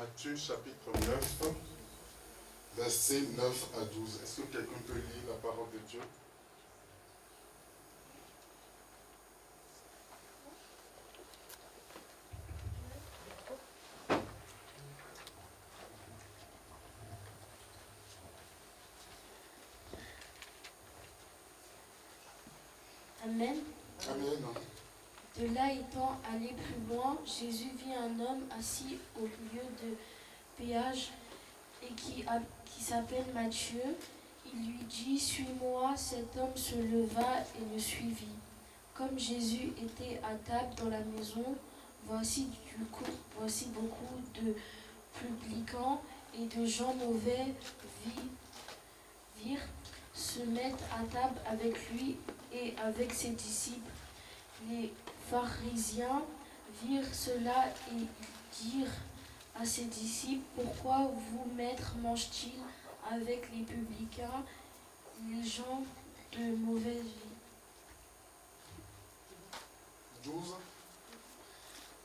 Matthieu chapitre 9, versets 9 à 12. Est-ce que quelqu'un peut lire la parole de Dieu? Amen. Amen. De là étant allé plus loin, Jésus vit un homme assis au lieu de péage et qui s'appelle Matthieu. Il lui dit, suis-moi. Cet homme se leva et le suivit. Comme Jésus était à table dans la maison, voici beaucoup de publicains et de gens mauvais virent se mettre à table avec lui et avec ses disciples. Les pharisiens virent cela et dirent à ses disciples, pourquoi vous, maître, mange-t-il avec les publicains, les gens de mauvaise vie? 12.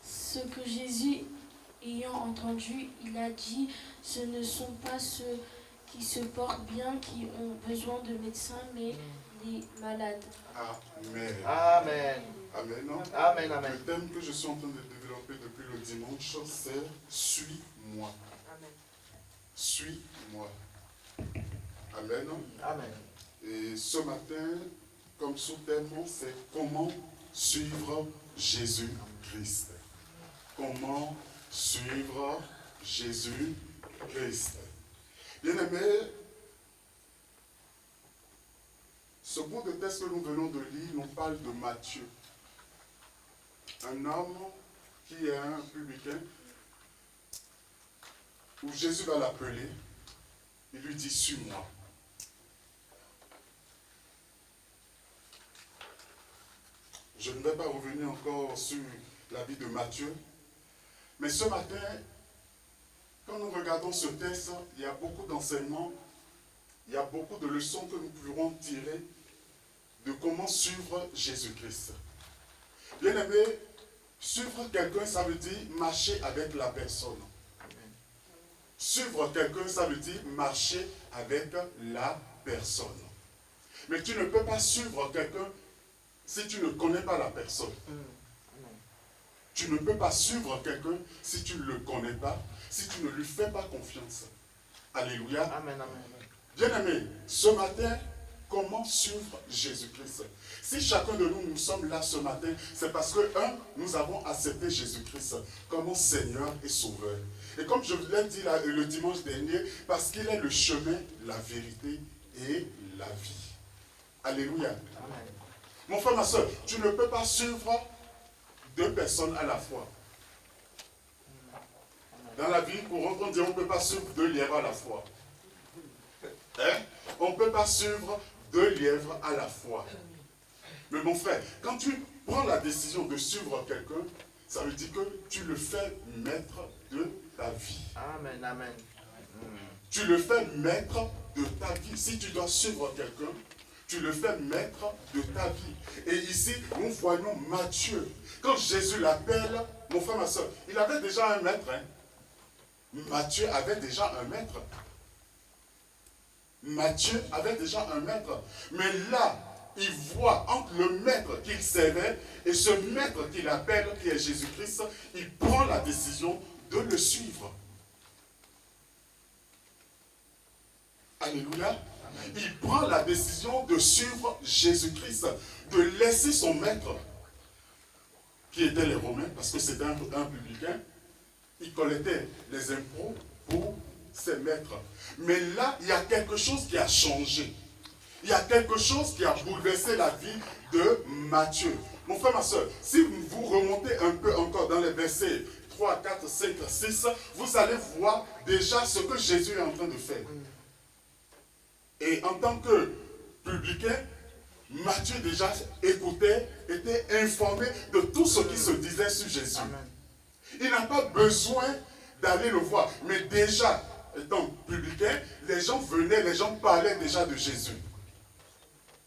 Ce que Jésus, ayant entendu, il a dit, ce ne sont pas ceux qui se portent bien qui ont besoin de médecins, mais les malades. Amen. Amen. Amen. Amen, amen. Le thème que je suis en train de développer depuis le dimanche, c'est « Suis-moi ». Suis-moi. Amen. Amen. Et ce matin, comme sous-thème, c'est « Comment suivre Jésus-Christ ». Comment suivre Jésus-Christ. Bien-aimés, ce bout de texte que nous venons de lire nous parle de Matthieu. Un homme qui est un publicain, où Jésus va l'appeler, il lui dit, suis-moi. Je ne vais pas revenir encore sur la vie de Matthieu, mais ce matin, quand nous regardons ce texte, il y a beaucoup d'enseignements, il y a beaucoup de leçons que nous pourrons tirer de comment suivre Jésus-Christ. Bien aimé, suivre quelqu'un, ça veut dire marcher avec la personne. Suivre quelqu'un, ça veut dire marcher avec la personne. Mais tu ne peux pas suivre quelqu'un si tu ne connais pas la personne. Tu ne peux pas suivre quelqu'un si tu ne le connais pas, si tu ne lui fais pas confiance. Alléluia. Amen, amen. Bien-aimés, ce matin, comment suivre Jésus-Christ? Si chacun de nous, nous sommes là ce matin, c'est parce que, nous avons accepté Jésus-Christ comme Seigneur et Sauveur. Et comme je vous l'ai dit le dimanche dernier, parce qu'il est le chemin, la vérité et la vie. Alléluia. Amen. Mon frère, ma soeur, tu ne peux pas suivre deux personnes à la fois. Dans la vie courante, on dit on ne peut pas suivre deux lièvres à la fois. Hein? On ne peut pas suivre deux lièvres à la fois. Mais mon frère, quand tu prends la décision de suivre quelqu'un, ça veut dire que tu le fais maître de ta vie. Amen, amen. Tu le fais maître de ta vie. Si tu dois suivre quelqu'un, tu le fais maître de ta vie. Et ici, nous voyons Matthieu. Quand Jésus l'appelle, mon frère, ma soeur, il avait déjà un maître. Hein? Matthieu avait déjà un maître. Matthieu avait déjà un maître. Mais là, il voit entre le maître qu'il servait et ce maître qu'il appelle, qui est Jésus-Christ, il prend la décision de le suivre. Alléluia. Amen. Il prend la décision de suivre Jésus-Christ, de laisser son maître, qui étaient les Romains, parce que c'était un publicain, il collectait les impôts pour ses maîtres. Mais là, il y a quelque chose qui a changé. Il y a quelque chose qui a bouleversé la vie de Matthieu. Mon frère, ma soeur, si vous remontez un peu encore dans les versets 3, 4, 5, 6, vous allez voir déjà ce que Jésus est en train de faire. Et en tant que publicain, Matthieu déjà écoutait, était informé de tout ce qui se disait sur Jésus. Amen. Il n'a pas besoin d'aller le voir. Mais déjà, étant publicain, les gens venaient, les gens parlaient déjà de Jésus.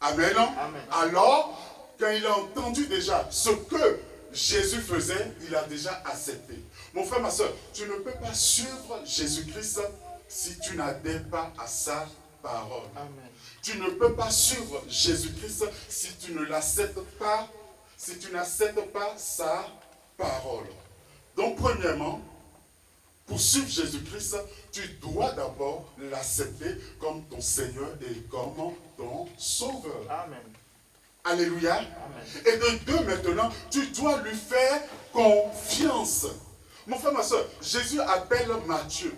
Amen. Amen. Alors, quand il a entendu déjà ce que Jésus faisait, il a déjà accepté. Mon frère, ma soeur, tu ne peux pas suivre Jésus-Christ si tu n'adhères pas à sa parole. Amen. Tu ne peux pas suivre Jésus-Christ si tu ne l'acceptes pas, si tu n'acceptes pas sa parole. Donc, premièrement, pour suivre Jésus-Christ, tu dois d'abord l'accepter comme ton Seigneur et comme ton Sauveur. Amen. Alléluia. Amen. Et de deux, maintenant, tu dois lui faire confiance. Mon frère, ma soeur, Jésus appelle Matthieu.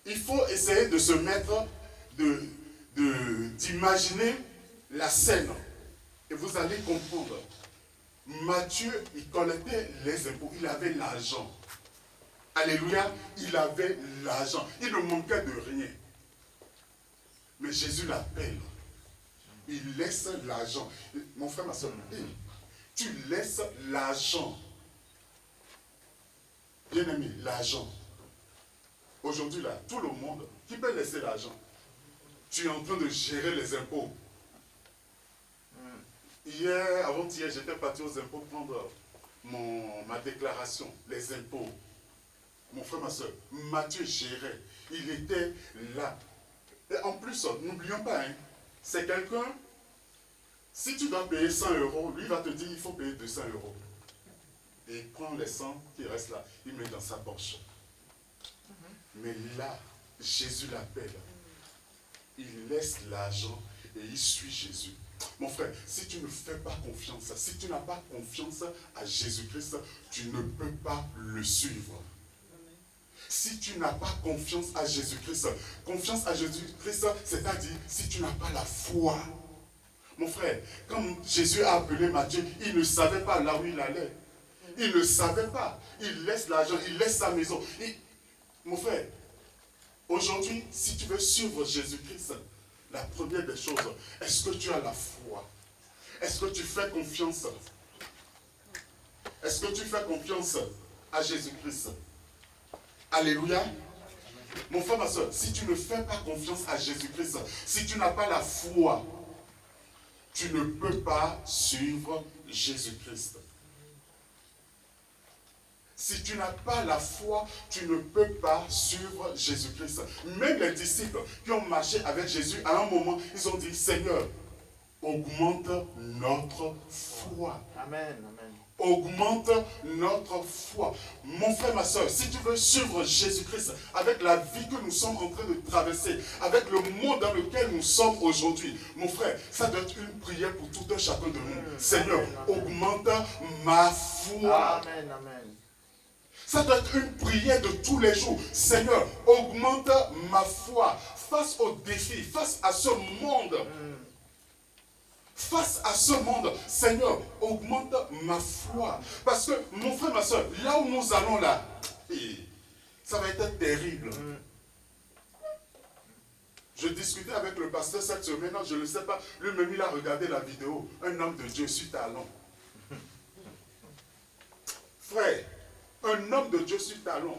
Il faut essayer de se mettre, d'imaginer la scène. Et vous allez comprendre. Matthieu, il collectait les impôts, il avait l'argent. Alléluia, il avait l'argent. Il ne manquait de rien. Mais Jésus l'appelle. Il laisse l'argent. Mon frère, ma soeur, tu laisses l'argent. Bien aimé, l'argent. Aujourd'hui, là, tout le monde, qui peut laisser l'argent? Tu es en train de gérer les impôts. Hier, avant-hier, j'étais parti aux impôts prendre ma déclaration, les impôts. Mon frère, ma soeur, Matthieu gérait. Il était là. Et en plus, n'oublions pas, hein, c'est quelqu'un, si tu dois payer 100 €, lui va te dire il faut payer 200 €. Et il prend les 100 qui restent là, il met dans sa poche. Mais là, Jésus l'appelle. Il laisse l'argent et il suit Jésus. Mon frère, si tu ne fais pas confiance, si tu n'as pas confiance à Jésus-Christ, tu ne peux pas le suivre. Si tu n'as pas confiance à Jésus-Christ, c'est-à-dire si tu n'as pas la foi. Mon frère, quand Jésus a appelé Matthieu, il ne savait pas là où il allait. Il ne savait pas. Il laisse l'argent, il laisse sa maison. Mon frère, aujourd'hui, si tu veux suivre Jésus-Christ, la première des choses, est-ce que tu as la foi? Est-ce que tu fais confiance? Est-ce que tu fais confiance à Jésus-Christ? Alléluia. Mon frère, ma soeur, si tu ne fais pas confiance à Jésus-Christ, si tu n'as pas la foi, tu ne peux pas suivre Jésus-Christ. Si tu n'as pas la foi, tu ne peux pas suivre Jésus-Christ. Même les disciples qui ont marché avec Jésus, à un moment, ils ont dit, Seigneur, augmente notre foi. Amen. Amen. Augmente notre foi. Mon frère, ma soeur, si tu veux suivre Jésus-Christ avec la vie que nous sommes en train de traverser, avec le monde dans lequel nous sommes aujourd'hui, mon frère, ça doit être une prière pour tout un chacun de nous. Seigneur, augmente ma foi. Amen. Amen. Ça doit être une prière de tous les jours. Seigneur, augmente ma foi face aux défis, face à ce monde. Face à ce monde, Seigneur, augmente ma foi. Parce que, mon frère, ma soeur, là où nous allons là, ça va être terrible. Je discutais avec le pasteur cette semaine, je ne sais pas, lui-même il a regardé la vidéo, un homme de Dieu sur talon. Frère, un homme de Dieu sur talon.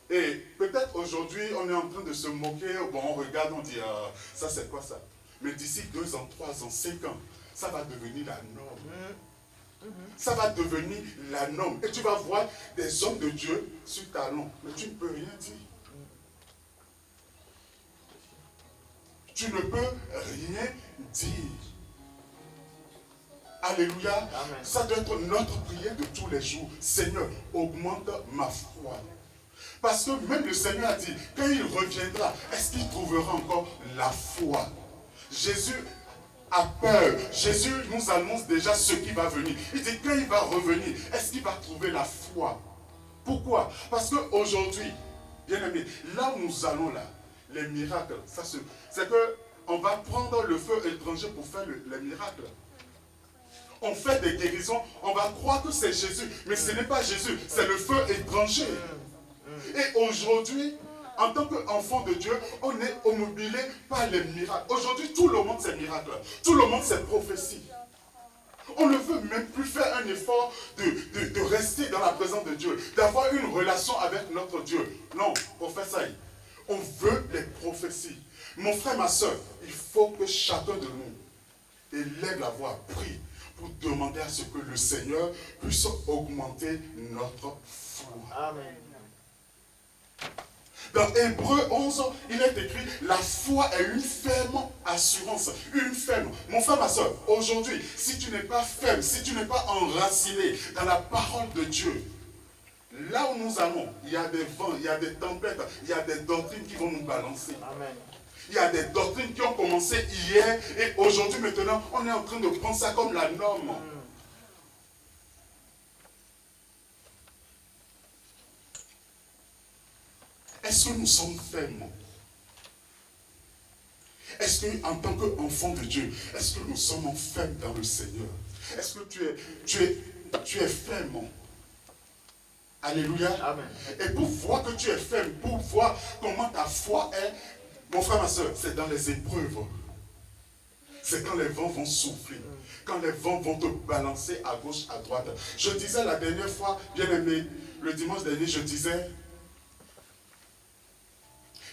Et peut-être aujourd'hui, on est en train de se moquer, bon, on regarde, on dit, ça c'est quoi ça? Mais d'ici 2 ans, 3 ans, 5 ans, ça va devenir la norme. Ça va devenir la norme. Et tu vas voir des hommes de Dieu sur talon. Mais tu ne peux rien dire. Tu ne peux rien dire. Alléluia. Amen. Ça doit être notre prière de tous les jours. Seigneur, augmente ma foi. Parce que même le Seigneur a dit, quand il reviendra, est-ce qu'il trouvera encore la foi? Jésus a peur. Jésus nous annonce déjà ce qui va venir. Il dit, quand il va revenir, est-ce qu'il va trouver la foi? Pourquoi? Parce qu'aujourd'hui, bien aimé, là où nous allons là, les miracles, c'est qu'on va prendre le feu étranger pour faire les miracles. On fait des guérisons, on va croire que c'est Jésus, mais ce n'est pas Jésus, c'est le feu étranger. Et aujourd'hui, en tant qu'enfant de Dieu, on est obnubilé par les miracles. Aujourd'hui, tout le monde c'est miracle. Tout le monde c'est prophétie. On ne veut même plus faire un effort de rester dans la présence de Dieu, d'avoir une relation avec notre Dieu. Non, professeur, on veut les prophéties. Mon frère, ma soeur, il faut que chacun de nous élève la voix, prie, pour demander à ce que le Seigneur puisse augmenter notre foi. Amen. Dans Hébreux 11, il est écrit, la foi est une ferme assurance, une ferme. Mon frère, ma soeur, aujourd'hui, si tu n'es pas ferme, si tu n'es pas enraciné dans la parole de Dieu, là où nous allons, il y a des vents, il y a des tempêtes, il y a des doctrines qui vont nous balancer. Amen. Il y a des doctrines qui ont commencé hier et aujourd'hui, maintenant, on est en train de prendre ça comme la norme. Est-ce que nous sommes fermes? Est-ce qu'en tant qu'enfant de Dieu, est-ce que nous sommes fermes dans le Seigneur? Est-ce que tu es ferme? Alléluia. Amen. Et pour voir que tu es ferme, pour voir comment ta foi est, mon frère, ma soeur, c'est dans les épreuves. C'est quand les vents vont souffler, quand les vents vont te balancer à gauche, à droite. Je disais la dernière fois, bien aimé, le dimanche dernier, je disais,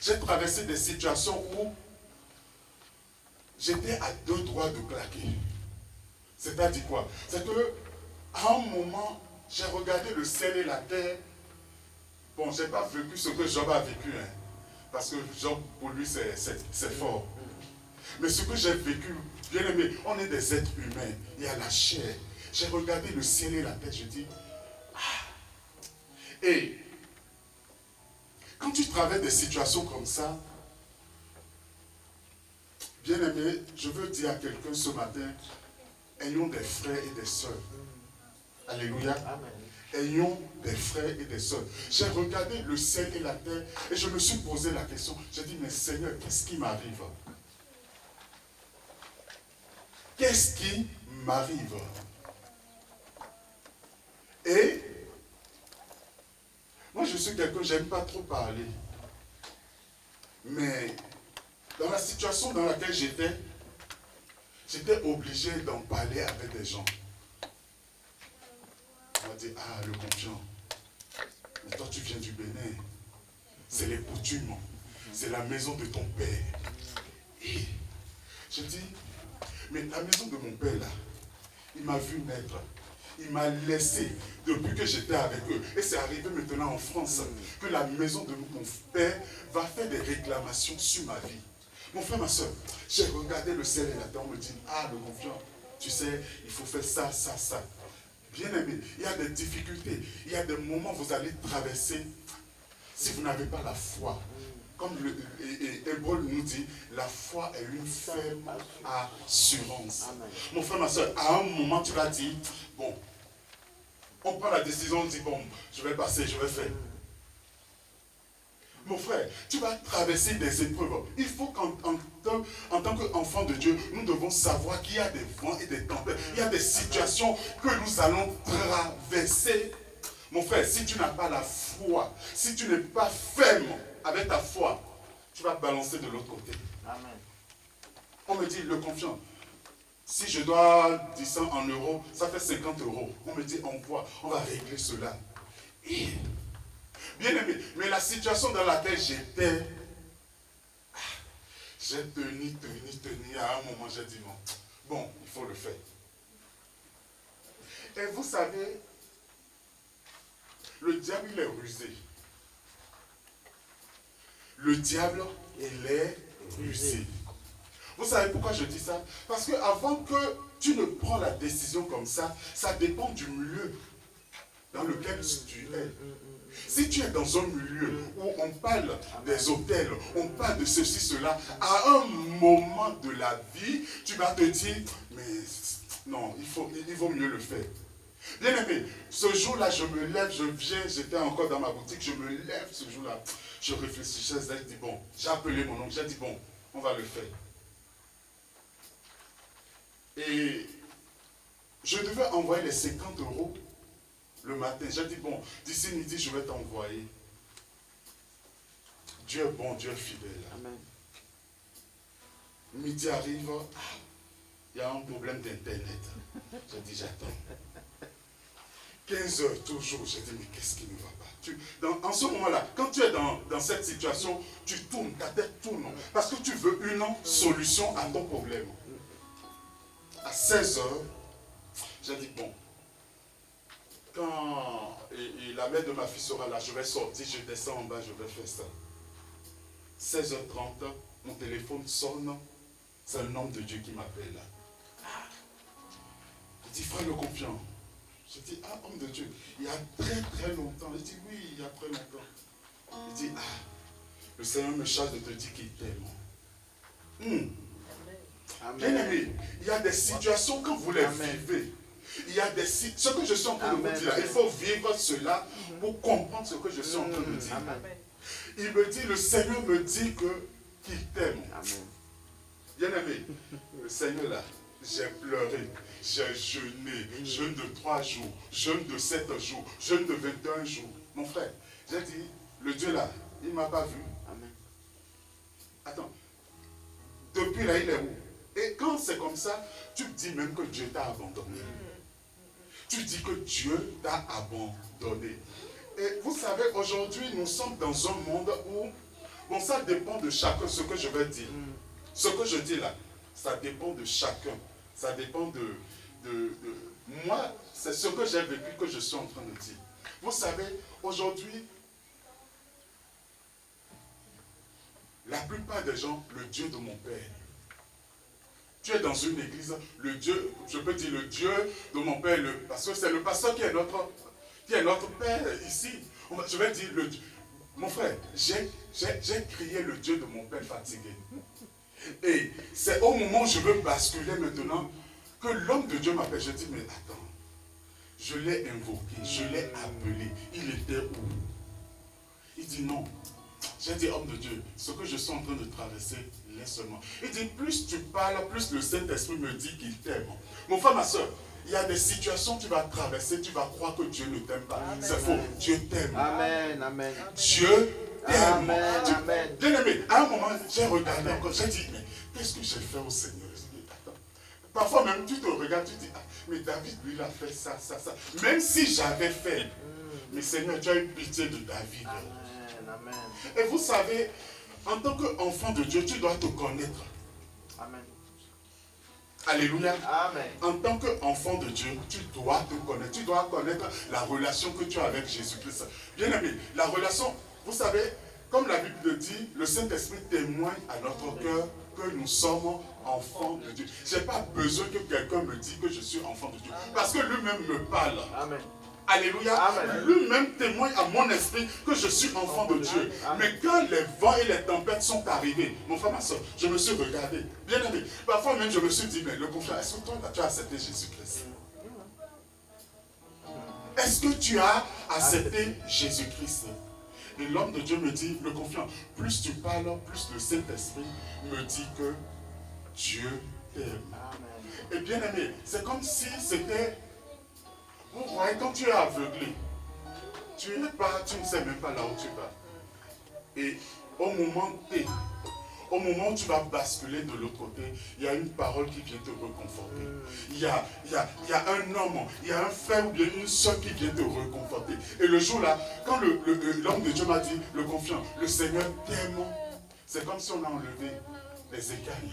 j'ai traversé des situations où j'étais à deux doigts de claquer. C'est-à-dire quoi? C'est que à un moment, j'ai regardé le ciel et la terre. Bon, je n'ai pas vécu ce que Job a vécu, hein, parce que Job, pour lui, c'est fort. Mais ce que j'ai vécu, bien aimé, on est des êtres humains, il y a la chair. J'ai regardé le ciel et la terre, je dis, ah. Et quand tu traverses des situations comme ça, bien aimé, je veux dire à quelqu'un ce matin, ayons des frères et des sœurs. Alléluia. Amen. Ayons des frères et des sœurs. J'ai regardé le ciel et la terre et je me suis posé la question. J'ai dit, mais Seigneur, qu'est-ce qui m'arrive? Qu'est-ce qui m'arrive? Et moi, je suis quelqu'un, j'aime pas trop parler. Mais dans la situation dans laquelle j'étais obligé d'en parler avec des gens. On m'a dit, ah, le confiant, mais toi tu viens du Bénin, c'est les coutumes, c'est la maison de ton père. Et je dis, mais la maison de mon père là, il m'a vu naître. Il m'a laissé depuis que j'étais avec eux. Et c'est arrivé maintenant en France que la maison de mon père va faire des réclamations sur ma vie. Mon frère, ma soeur, j'ai regardé le ciel et la terre, on me dit, ah, le confiant, tu sais, il faut faire ça, ça, ça. Bien aimé, il y a des difficultés, il y a des moments où vous allez traverser si vous n'avez pas la foi. Comme Hébreux nous dit, la foi est une ferme assurance. Amen. Mon frère, ma soeur, à un moment, tu vas dire, bon, on prend la décision, on dit, bon, je vais passer, je vais faire. Mon frère, tu vas traverser des épreuves. Il faut qu'en tant qu'enfant de Dieu, nous devons savoir qu'il y a des vents et des tempêtes. Il y a des situations que nous allons traverser. Mon frère, si tu n'as pas la foi, si tu n'es pas ferme avec ta foi, tu vas balancer de l'autre côté. Amen. On me dit, le confiant, si je dois 10 ans en euros, ça fait 50 euros. On me dit, on va régler cela. Et, bien aimé, mais la situation dans laquelle j'étais, j'ai tenu, à un moment, j'ai dit, bon, il faut le faire. Et vous savez, le diable, il est rusé. Le diable, il est rusé. Vous savez pourquoi je dis ça? Parce qu'avant que tu ne prends la décision comme ça, ça dépend du milieu dans lequel tu es. Si tu es dans un milieu où on parle des hôtels, on parle de ceci, cela, à un moment de la vie, tu vas te dire, mais non, il vaut mieux le faire. Bien aimé, ce jour-là, je me lève, je viens, j'étais encore dans ma boutique, je me lève ce jour-là, je réfléchissais, j'ai dit, bon, j'ai appelé mon oncle, j'ai dit, bon, on va le faire. Et je devais envoyer les 50 euros le matin. J'ai dit, bon, d'ici midi, je vais t'envoyer. Dieu est bon, Dieu est fidèle. Amen. Midi arrive, il y a un problème d'internet. J'ai dit, j'attends. 15 heures toujours, j'ai dit, mais qu'est-ce qui ne va pas? En ce moment-là, quand tu es dans cette situation, tu tournes, ta tête tourne, parce que tu veux une solution à ton problème. À 16 heures, J'ai dit, bon, quand et la mère de ma fille sera là, je vais sortir, je descends en bas, je vais faire ça. 16h30, mon téléphone sonne, c'est un homme de Dieu qui m'appelle là. Il dit, frère le confiant. Je dis, ah, homme de Dieu, il y a très très longtemps. Il dit, oui, il y a très longtemps. Il dit, ah, le Seigneur me charge de te dire qu'il t'aime. Bien aimé, il y a des situations quand vous les vivez. Il y a des situations, ce que je suis en train de vous dire, il faut vivre cela pour comprendre ce que je suis en train de dire. Il me dit, le Seigneur me dit qu'il t'aime. Bien aimé, le Seigneur là, j'ai pleuré, j'ai jeûné, jeûne de 3 jours, jeûne de 7 jours, jeûne de 21 jours. Mon frère, j'ai dit, le Dieu là, il ne m'a pas vu. Amen. Attends, depuis là, il est où? Et quand c'est comme ça, tu te dis même que Dieu t'a abandonné. Tu dis que Dieu t'a abandonné. Et vous savez, aujourd'hui, nous sommes dans un monde où, bon, ça dépend de chacun, ce que je vais dire. Ce que je dis là, ça dépend de chacun. Ça dépend de moi, c'est ce que j'ai vécu que je suis en train de dire. Vous savez, aujourd'hui, la plupart des gens, le Dieu de mon père, tu es dans une église, le Dieu, je peux dire le Dieu de mon père, parce que c'est le pasteur qui est notre père ici. Je vais dire, mon frère, j'ai crié le Dieu de mon père fatigué. Et c'est au moment où je veux basculer maintenant que l'homme de Dieu m'appelle. Je dis, mais attends, je l'ai invoqué, je l'ai appelé, il était où? Il dit non. J'ai dit, homme de Dieu, ce que je suis en train de traverser, laisse-moi. Il dit, plus tu parles, plus le Saint-Esprit me dit qu'il t'aime. Mon frère, ma soeur, il y a des situations que tu vas traverser, tu vas croire que Dieu ne t'aime pas. C'est faux, Dieu t'aime. Amen, amen. Dieu t'aime. Amen, amen. Bien aimé, à un moment, j'ai regardé encore, j'ai dit, mais qu'est-ce que j'ai fait au Seigneur? Je dis, attends. Parfois même, tu te regardes, tu dis, ah, mais David, lui, il a fait ça, ça, ça. Même si j'avais fait, mais Seigneur, tu as eu pitié de David. Amen. Et vous savez, en tant qu'enfant de Dieu, tu dois te connaître. Amen. Alléluia. Amen. En tant qu'enfant de Dieu, tu dois te connaître. Tu dois connaître la relation que tu as avec Jésus-Christ. Bien aimé, la relation, vous savez, comme la Bible le dit, le Saint-Esprit témoigne à notre cœur que nous sommes enfants de Dieu. Je n'ai pas besoin que quelqu'un me dise que je suis enfant de Dieu. Parce que lui-même me parle. Amen. Alléluia. Amen. Lui-même témoigne à mon esprit que je suis enfant de Dieu. Amen. Mais quand les vents et les tempêtes sont arrivés, mon frère, ma soeur, je me suis regardé. Bien aimé. Parfois même, je me suis dit, mais le confiant, est-ce que toi, tu as accepté Jésus-Christ? Est-ce que tu as accepté Jésus-Christ? Et l'homme de Dieu me dit, le confiant, plus tu parles, plus le Saint-Esprit me dit que Dieu t'aime. Et bien aimé, c'est comme si c'était... Vous voyez, quand tu es aveuglé, tu ne sais même pas là où tu vas. Et au moment T, au moment où tu vas basculer de l'autre côté, il y a une parole qui vient te reconforter. Il y a un homme, il y a un frère ou bien une soeur qui vient te reconforter. Et le jour là, quand l'homme de Dieu m'a dit, le confiant, le Seigneur t'aime, c'est comme si on a enlevé les écailles.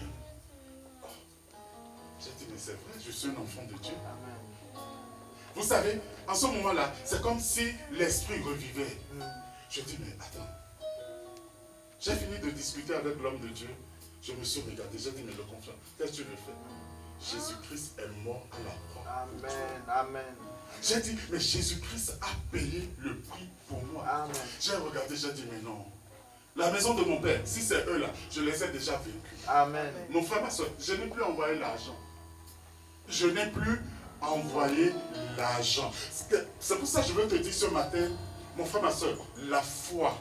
J'ai dit, mais c'est vrai, je suis un enfant de Dieu. Vous savez, en ce moment-là, c'est comme si l'esprit revivait. Je dis, mais attends. J'ai fini de discuter avec l'homme de Dieu. Je me suis regardé, j'ai dit, mais le confiant, qu'est-ce que tu veux faire? Jésus-Christ est mort à la croix. Amen, amen. J'ai dit, mais Jésus-Christ a payé le prix pour moi. Amen. J'ai regardé, j'ai dit, mais non. La maison de mon père, si c'est eux là, je les ai déjà vécus. Amen. Mon frère, ma soeur, je n'ai plus envoyé l'argent. Je n'ai plus envoyer l'argent. C'est pour ça que je veux te dire ce matin, mon frère, ma soeur, la foi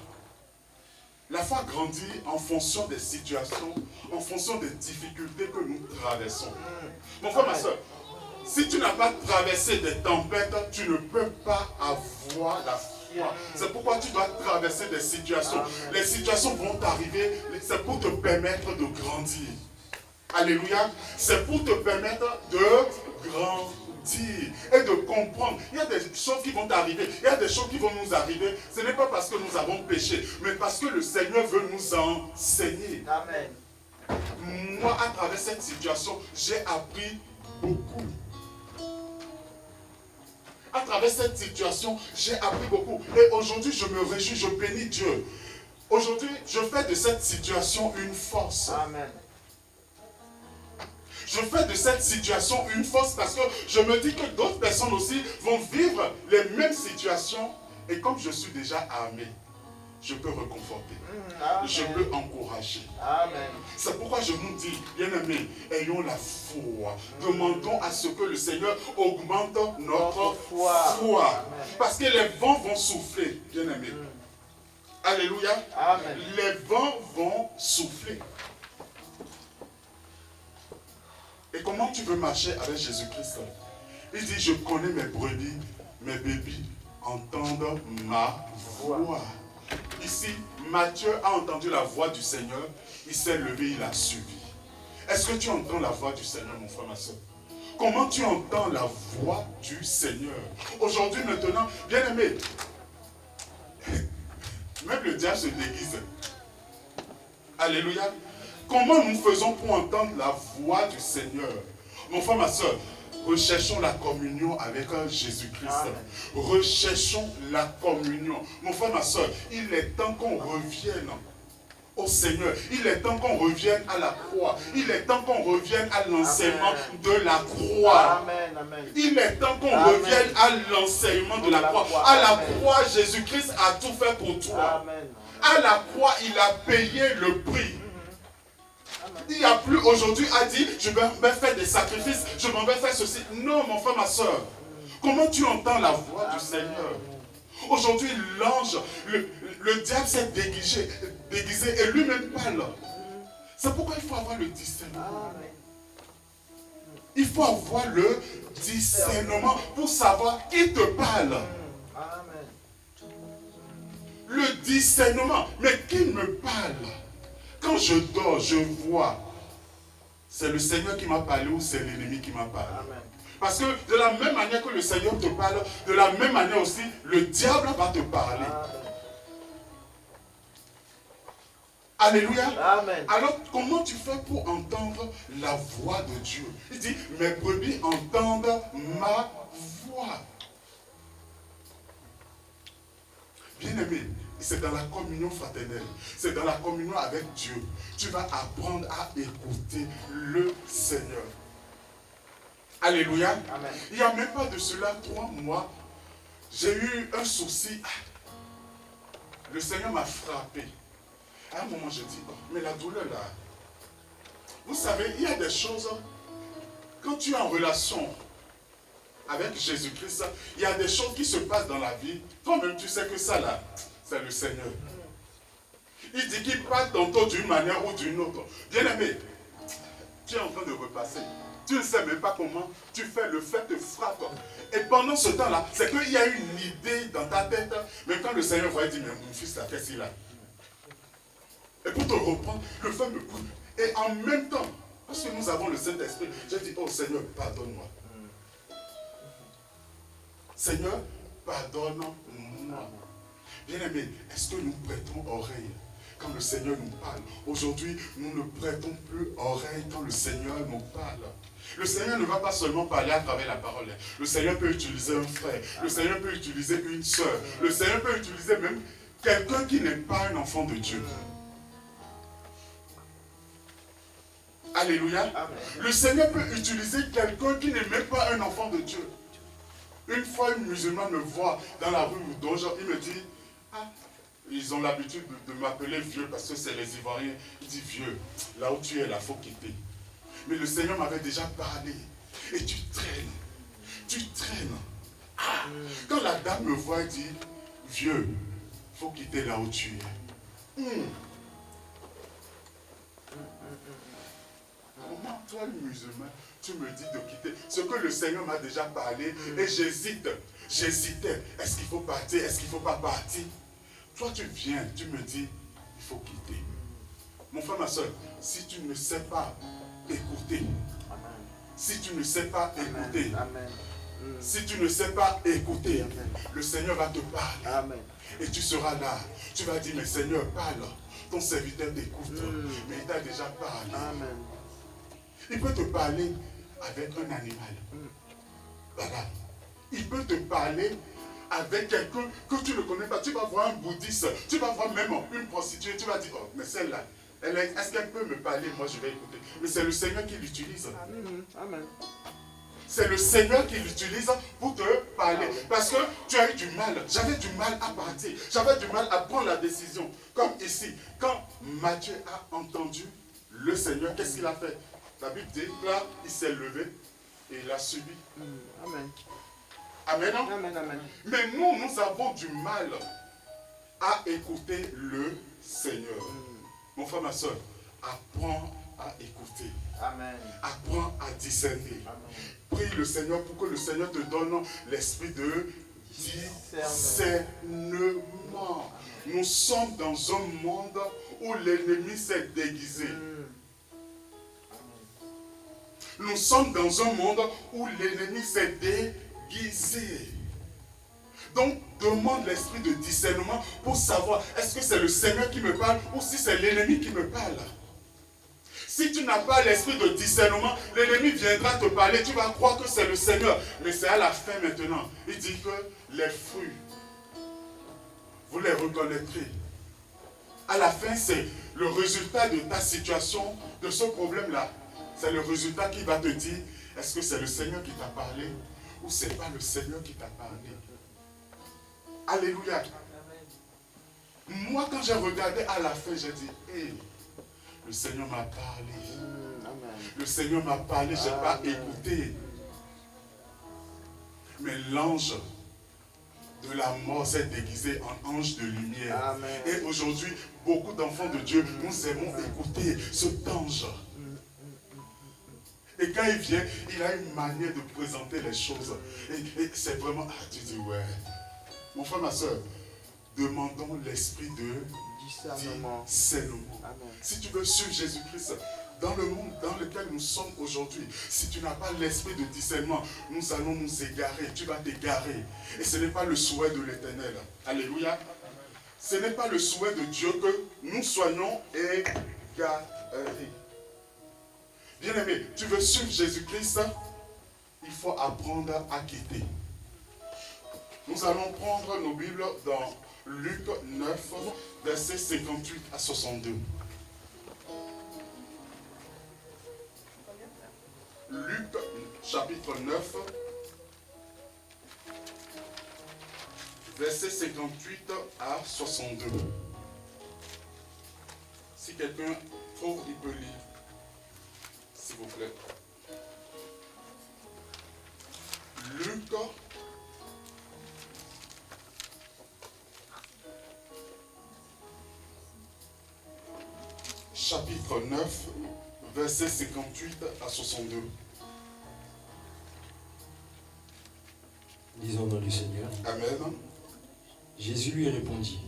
grandit en fonction des situations, en fonction des difficultés que nous traversons. Mon frère, ma soeur, si tu n'as pas traversé des tempêtes, tu ne peux pas avoir la foi. C'est pourquoi tu dois traverser des situations. Les situations vont t'arriver, c'est pour te permettre de grandir. Alléluia. C'est pour te permettre de grandir et de comprendre. Il y a des choses qui vont arriver, il y a des choses qui vont nous arriver. Ce n'est pas parce que nous avons péché, mais parce que le Seigneur veut nous enseigner. Amen. Moi, à travers cette situation, j'ai appris beaucoup. à travers cette situation, j'ai appris beaucoup. Et aujourd'hui, je me réjouis, je bénis Dieu. Aujourd'hui, je fais de cette situation une force. Amen. Je fais de cette situation une force parce que je me dis que d'autres personnes aussi vont vivre les mêmes situations. Et comme je suis déjà armé, je peux réconforter. Amen. Je peux encourager. Amen. C'est pourquoi je nous dis, bien-aimés, ayons la foi. Demandons à ce que le Seigneur augmente notre foi. Amen. Parce que les vents vont souffler, bien-aimés. Alléluia. Amen. Les vents vont souffler. Et comment tu veux marcher avec Jésus-Christ? Il dit, je connais mes brebis, mes bébés entendent ma voix. Ici, Matthieu a entendu la voix du Seigneur, il s'est levé, il a suivi. Est-ce que tu entends la voix du Seigneur, mon frère, ma soeur? Comment tu entends la voix du Seigneur? Aujourd'hui, maintenant, bien aimé, même le diable se déguise. Alléluia. Comment nous faisons pour entendre la voix du Seigneur? Mon frère, ma soeur, recherchons la communion avec Jésus-Christ. Recherchons la communion. Mon frère, ma soeur, il est temps qu'on revienne au Seigneur. Il est temps qu'on revienne à la croix. Il est temps qu'on revienne à l'enseignement de la croix. Amen. Amen. Il est temps qu'on Amen. revienne à l'enseignement de la croix. À la croix, Jésus-Christ a tout fait pour toi. Amen. À la croix, il a payé le prix. Il n'y a plus aujourd'hui à dire, je vais faire des sacrifices, je m'en vais faire ceci. Non, mon frère, ma soeur. Comment tu entends la voix du Seigneur? Aujourd'hui, l'ange, le diable s'est déguisé et lui-même parle. C'est pourquoi il faut avoir le discernement. Il faut avoir le discernement pour savoir qui te parle. Amen. Le discernement. Mais qui me parle? Quand je dors, je vois. C'est le Seigneur qui m'a parlé ou c'est l'ennemi qui m'a parlé? Amen. Parce que de la même manière que le Seigneur te parle, de la même manière aussi, le diable va te parler. Alléluia. Amen. Alors, comment tu fais pour entendre la voix de Dieu? Il dit, mes brebis entendent ma voix. Bien-aimé, c'est dans la communion fraternelle, c'est dans la communion avec Dieu. Tu vas apprendre à écouter le Seigneur. Alléluia. Amen. Il n'y a même pas de cela 3 mois, j'ai eu un souci. Le Seigneur m'a frappé. À un moment, je dis, oh, mais la douleur là, vous savez, il y a des choses, quand tu es en relation avec Jésus-Christ, il y a des choses qui se passent dans la vie. Toi-même, tu sais que ça là, c'est le Seigneur. Il dit qu'il passe tantôt d'une manière ou d'une autre. Bien-aimé, tu es en train de repasser. Tu ne sais même pas comment tu fais, le fait te frappe. Et pendant ce temps-là, c'est qu'il y a une idée dans ta tête. Mais quand le Seigneur va dire, mais mon fils, la qu'est-ce qu'il a? Et pour te reprendre, le fait me coupe. Et en même temps, parce que nous avons le Saint-Esprit, j'ai dit, oh Seigneur, pardonne-moi. Seigneur, pardonne-moi. Bien-aimé, est-ce que nous prêtons oreille quand le Seigneur nous parle? Aujourd'hui, nous ne prêtons plus oreille quand le Seigneur nous parle. Le Seigneur ne va pas seulement parler à travers la parole. Le Seigneur peut utiliser un frère. Le Seigneur peut utiliser une soeur. Le Seigneur peut utiliser même quelqu'un qui n'est pas un enfant de Dieu. Alléluia. Amen. Le Seigneur peut utiliser quelqu'un qui n'est même pas un enfant de Dieu. Une fois, une musulmane me voit dans la rue ou dans il me dit, ah, ils ont l'habitude de m'appeler vieux parce que c'est les Ivoiriens. Il dit, vieux, là où tu es, là, il faut quitter. Mais le Seigneur m'avait déjà parlé. Et tu traînes. Tu traînes. Ah, quand la dame me voit, elle dit, vieux, il faut quitter là où tu es. Comment toi, le musulman, tu me dis de quitter ce que le Seigneur m'a déjà parlé et j'hésite. J'hésitais. Est-ce qu'il faut partir? Est-ce qu'il ne faut pas partir? Toi, tu viens, tu me dis, il faut quitter. Mon frère, ma soeur, si tu ne sais pas écouter, si tu ne sais pas écouter, si tu ne sais pas écouter, le Seigneur va te parler. Amen. Et tu seras là. Tu vas dire, mais Seigneur, parle. Ton serviteur t'écoute. Mais il t'a déjà parlé. Amen. Il peut te parler avec un animal. Voilà. Il peut te parler avec quelqu'un que tu ne connais pas. Tu vas voir un bouddhiste, tu vas voir même une prostituée, tu vas dire, oh, mais celle-là, est-ce qu'elle peut me parler? Moi, je vais écouter. Mais c'est le Seigneur qui l'utilise. Amen. Amen. C'est le Seigneur qui l'utilise pour te parler. Parce que tu as eu du mal. J'avais du mal à partir. J'avais du mal à prendre la décision. Comme ici, quand Matthieu a entendu le Seigneur, qu'est-ce qu'il a fait? La Bible dit, là, il s'est levé et il a subi. Amen. Amen, non? Amen, amen. Mais nous avons du mal à écouter le Seigneur. Mon frère, ma soeur, apprends à écouter. Amen. Apprends à discerner. Amen. Prie le Seigneur pour que le Seigneur te donne l'esprit de discernement. Nous sommes dans un monde où l'ennemi s'est déguisé. Nous sommes dans un monde où l'ennemi s'est déguisé. Donc, demande l'esprit de discernement pour savoir est-ce que c'est le Seigneur qui me parle ou si c'est l'ennemi qui me parle. Si tu n'as pas l'esprit de discernement, l'ennemi viendra te parler, tu vas croire que c'est le Seigneur. Mais c'est à la fin maintenant. Il dit que les fruits, vous les reconnaîtrez. À la fin, c'est le résultat de ta situation, de ce problème-là. C'est le résultat qui va te dire, est-ce que c'est le Seigneur qui t'a parlé ou c'est pas le Seigneur qui t'a parlé. Alléluia. Moi, quand j'ai regardé à la fin, j'ai dit, hey, le Seigneur m'a parlé. Le Seigneur m'a parlé, je n'ai pas écouté. Mais l'ange de la mort s'est déguisé en ange de lumière. Amen. Et aujourd'hui, beaucoup d'enfants de Dieu, nous aimons écouter cet ange. Et quand il vient, il a une manière de présenter les choses. Et c'est vraiment, tu dis, ouais. Mon frère, ma soeur, demandons l'esprit de discernement. Amen. Si tu veux suivre Jésus-Christ dans le monde dans lequel nous sommes aujourd'hui, si tu n'as pas l'esprit de discernement, nous allons nous égarer, tu vas t'égarer. Et ce n'est pas le souhait de l'Éternel. Alléluia. Ce n'est pas le souhait de Dieu que nous soyons égarés. Bien-aimé, tu veux suivre Jésus-Christ, il faut apprendre à quitter. Nous allons prendre nos Bibles dans Luc 9, versets 58 à 62. Luc, chapitre 9, versets 58 à 62. Si quelqu'un trouve, il peut lire. S'il vous plaît. Luc chapitre 9, versets 58 à 62. Lisons dans le Seigneur. Amen. Jésus lui répondit,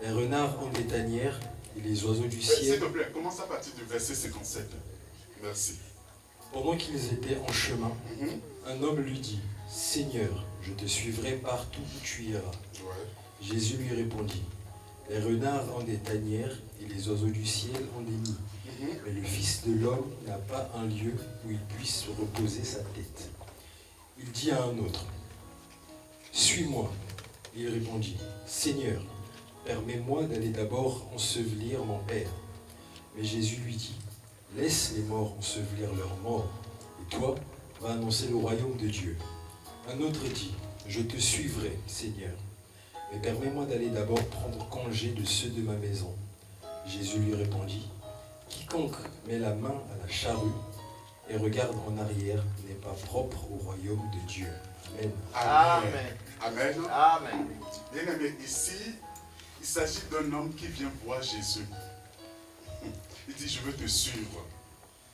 les renards ont des tanières et les oiseaux du ciel. S'il te plaît, commence à partir du verset 57. Merci. Pendant qu'ils étaient en chemin, un homme lui dit, Seigneur, je te suivrai partout où tu iras. Ouais. Jésus lui répondit, les renards ont des tanières et les oiseaux du ciel ont des nids. Mais le Fils de l'homme n'a pas un lieu où il puisse reposer sa tête. Il dit à un autre, suis-moi. Il répondit, Seigneur, permets-moi d'aller d'abord ensevelir mon Père. Mais Jésus lui dit, laisse les morts ensevelir leurs morts, et toi, va annoncer le royaume de Dieu. Un autre dit, je te suivrai, Seigneur, mais permets-moi d'aller d'abord prendre congé de ceux de ma maison. Jésus lui répondit, quiconque met la main à la charrue et regarde en arrière n'est pas propre au royaume de Dieu. Amen. Amen. Amen. Amen. Bien aimé, ici, il s'agit d'un homme qui vient voir Jésus. Il dit, je veux te suivre.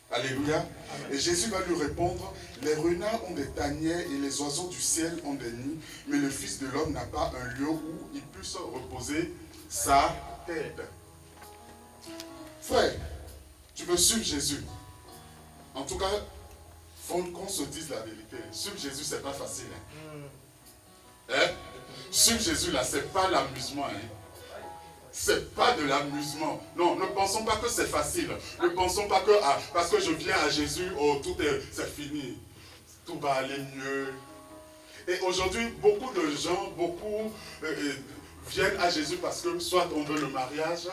Alléluia. Amen. Et Jésus va lui répondre, les renards ont des tanières et les oiseaux du ciel ont des nids, mais le Fils de l'homme n'a pas un lieu où il puisse reposer sa tête. Frère, tu veux suivre Jésus. En tout cas, il faut qu'on se dise la vérité. Suivre Jésus, c'est pas facile. Hein? Suivre Jésus, là, c'est pas l'amusement. C'est pas de l'amusement. Non, ne pensons pas que c'est facile. Ne pensons pas que parce que je viens à Jésus, oh, c'est fini. Tout va aller mieux. Et aujourd'hui, beaucoup de gens, viennent à Jésus parce que soit on veut le mariage,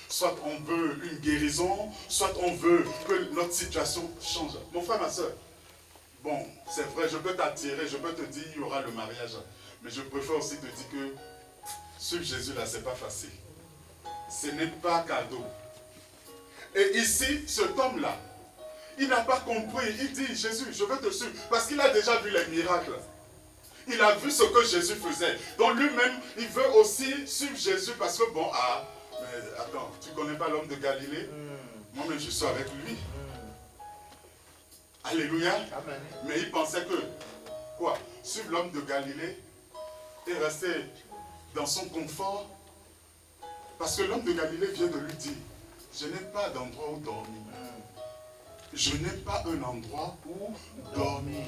soit on veut une guérison, soit on veut que notre situation change. Mon frère, ma soeur, bon, c'est vrai, je peux t'attirer, je peux te dire, il y aura le mariage. Mais je préfère aussi te dire que suivre Jésus là, c'est pas facile. Ce n'est pas cadeau. Et ici, cet homme-là, il n'a pas compris. Il dit, Jésus, je veux te suivre. Parce qu'il a déjà vu les miracles. Il a vu ce que Jésus faisait. Donc lui-même, il veut aussi suivre Jésus parce que, bon, mais attends, tu ne connais pas l'homme de Galilée? Moi-même, je suis avec lui. Alléluia. Amen. Mais il pensait que, quoi? Suivre l'homme de Galilée et rester dans son confort. Parce que l'homme de Galilée vient de lui dire, je n'ai pas d'endroit où dormir. Je n'ai pas un endroit où dormir.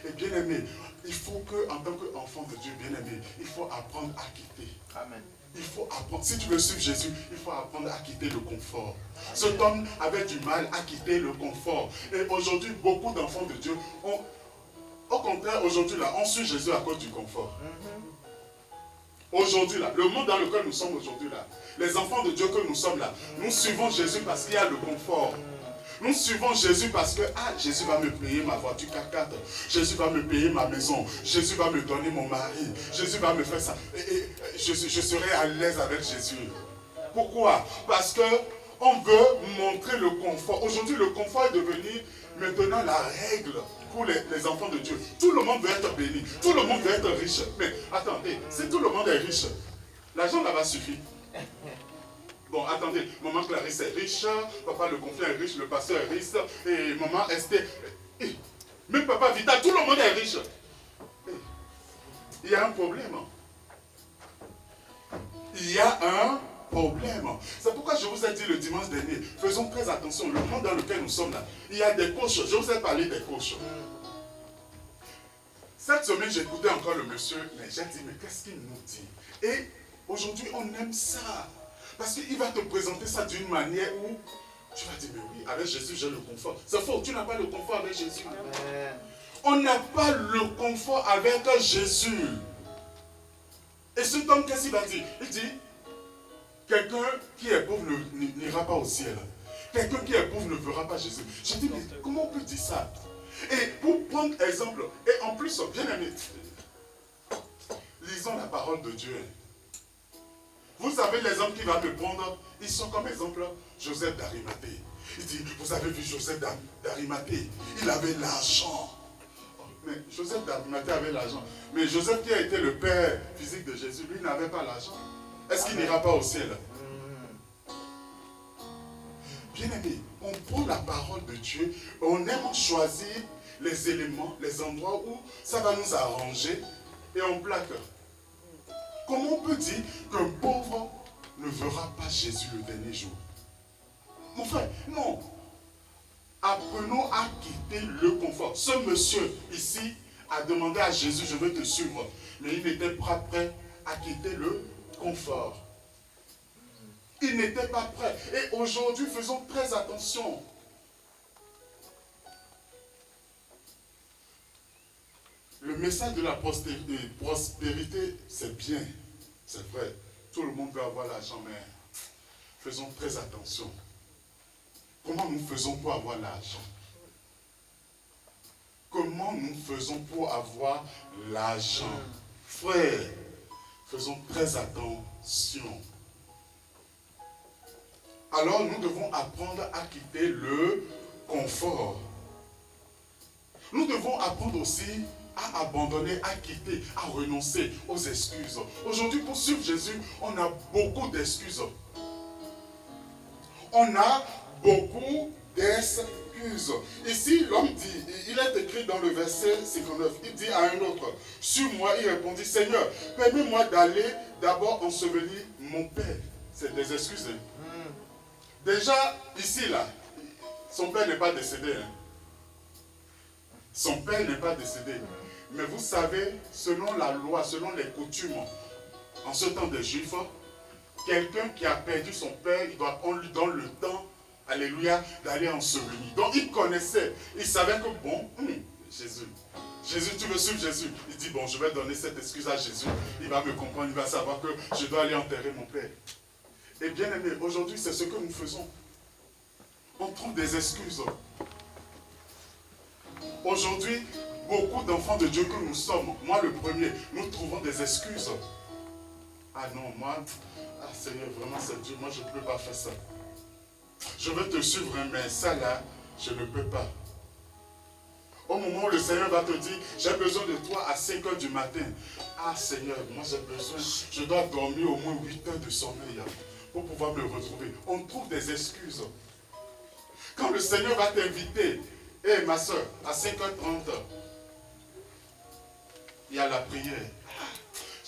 Et bien aimé, il faut que, en tant qu'enfant de Dieu, bien aimé, il faut apprendre à quitter. Amen. Il faut apprendre, si tu veux suivre Jésus, il faut apprendre à quitter le confort. Cet homme avait du mal à quitter le confort. Et aujourd'hui, beaucoup d'enfants de Dieu ont, au contraire, aujourd'hui là, on suit Jésus à cause du confort. Aujourd'hui là, le monde dans lequel nous sommes aujourd'hui là, les enfants de Dieu que nous sommes là, nous suivons Jésus parce qu'il y a le confort. Nous suivons Jésus parce que Jésus va me payer ma voiture 4x4, Jésus va me payer ma maison, Jésus va me donner mon mari, Jésus va me faire ça. Et je serai à l'aise avec Jésus. Pourquoi? Parce que on veut montrer le confort. Aujourd'hui, le confort est devenu maintenant la règle pour les enfants de Dieu. Tout le monde veut être béni, tout le monde veut être riche. Mais attendez, si tout le monde est riche, l'argent là-bas suffit. Bon, attendez, maman Clarisse est riche, papa le conflit est riche, le pasteur est riche, et maman Esther, même papa Vita, tout le monde est riche. Il y a un problème. Il y a un problème. C'est pourquoi je vous ai dit le dimanche dernier, faisons très attention, le monde dans lequel nous sommes là, il y a des coachs, je vous ai parlé des coachs. Cette semaine, j'écoutais encore le monsieur, mais j'ai dit, mais qu'est-ce qu'il nous dit? Et aujourd'hui, on aime ça. Parce qu'il va te présenter ça d'une manière où tu vas dire, mais oui, avec Jésus, j'ai le confort. C'est faux, tu n'as pas le confort avec Jésus. Amen. On n'a pas le confort avec Jésus. Et cet homme, qu'est-ce qu'il va dire? Il dit, quelqu'un qui est pauvre n'ira pas au ciel. Quelqu'un qui est pauvre ne verra pas Jésus. Je dis, mais comment on peut dire ça? Et pour prendre exemple, et en plus, bien aimé, lisons la parole de Dieu. Vous savez, les hommes qui vont me prendre, ils sont comme exemple Joseph d'Arimathée. Il dit, vous avez vu Joseph d'Arimathée, il avait l'argent. Mais Joseph d'Arimathée avait l'argent. Mais Joseph qui a été le père physique de Jésus, lui n'avait pas l'argent. Est-ce qu'il n'ira pas au ciel? Bien aimé, on prend la parole de Dieu, on aime choisir les éléments, les endroits où ça va nous arranger et on plaque. Comment on peut dire qu'un pauvre ne verra pas Jésus le dernier jour? Mon frère, non. Apprenons à quitter le confort. Ce monsieur ici a demandé à Jésus, je veux te suivre. Mais il n'était pas prêt à quitter le confort. Il n'était pas prêt. Et aujourd'hui, faisons très attention. Le message de la prospérité, c'est bien, c'est vrai. Tout le monde veut avoir l'argent, mais faisons très attention. Comment nous faisons pour avoir l'argent? Comment nous faisons pour avoir l'argent? Frère, faisons très attention. Alors nous devons apprendre à quitter le confort. Nous devons apprendre aussi à abandonner, à quitter, à renoncer aux excuses. Aujourd'hui, pour suivre Jésus, on a beaucoup d'excuses. On a beaucoup d'excuses. Ici, l'homme dit, il est écrit dans le verset 59, il dit à un autre, suis-moi, il répondit, Seigneur, permets-moi d'aller d'abord ensevelir mon père. C'est des excuses. Déjà, ici, là, son père n'est pas décédé. Son père n'est pas décédé. Mais vous savez, selon la loi, selon les coutumes, en ce temps des Juifs, quelqu'un qui a perdu son père, on lui donne le temps, alléluia, d'aller ensevelir. Donc il connaissait, il savait que bon, Jésus, Jésus, tu veux suivre Jésus? Il dit, bon, je vais donner cette excuse à Jésus. Il va me comprendre, il va savoir que je dois aller enterrer mon père. Et bien aimé, aujourd'hui, c'est ce que nous faisons. On trouve des excuses. Aujourd'hui, beaucoup d'enfants de Dieu que nous sommes, moi le premier, nous trouvons des excuses. Ah non, moi, Seigneur, vraiment c'est Dieu, moi je ne peux pas faire ça. Je veux te suivre, mais ça là, je ne peux pas. Au moment où le Seigneur va te dire, j'ai besoin de toi à 5 heures du matin. Ah Seigneur, moi j'ai besoin, je dois dormir au moins 8 heures de sommeil pour pouvoir me retrouver. On trouve des excuses. Quand le Seigneur va t'inviter, hé ma soeur, à 5h30, il y a la prière. Ah,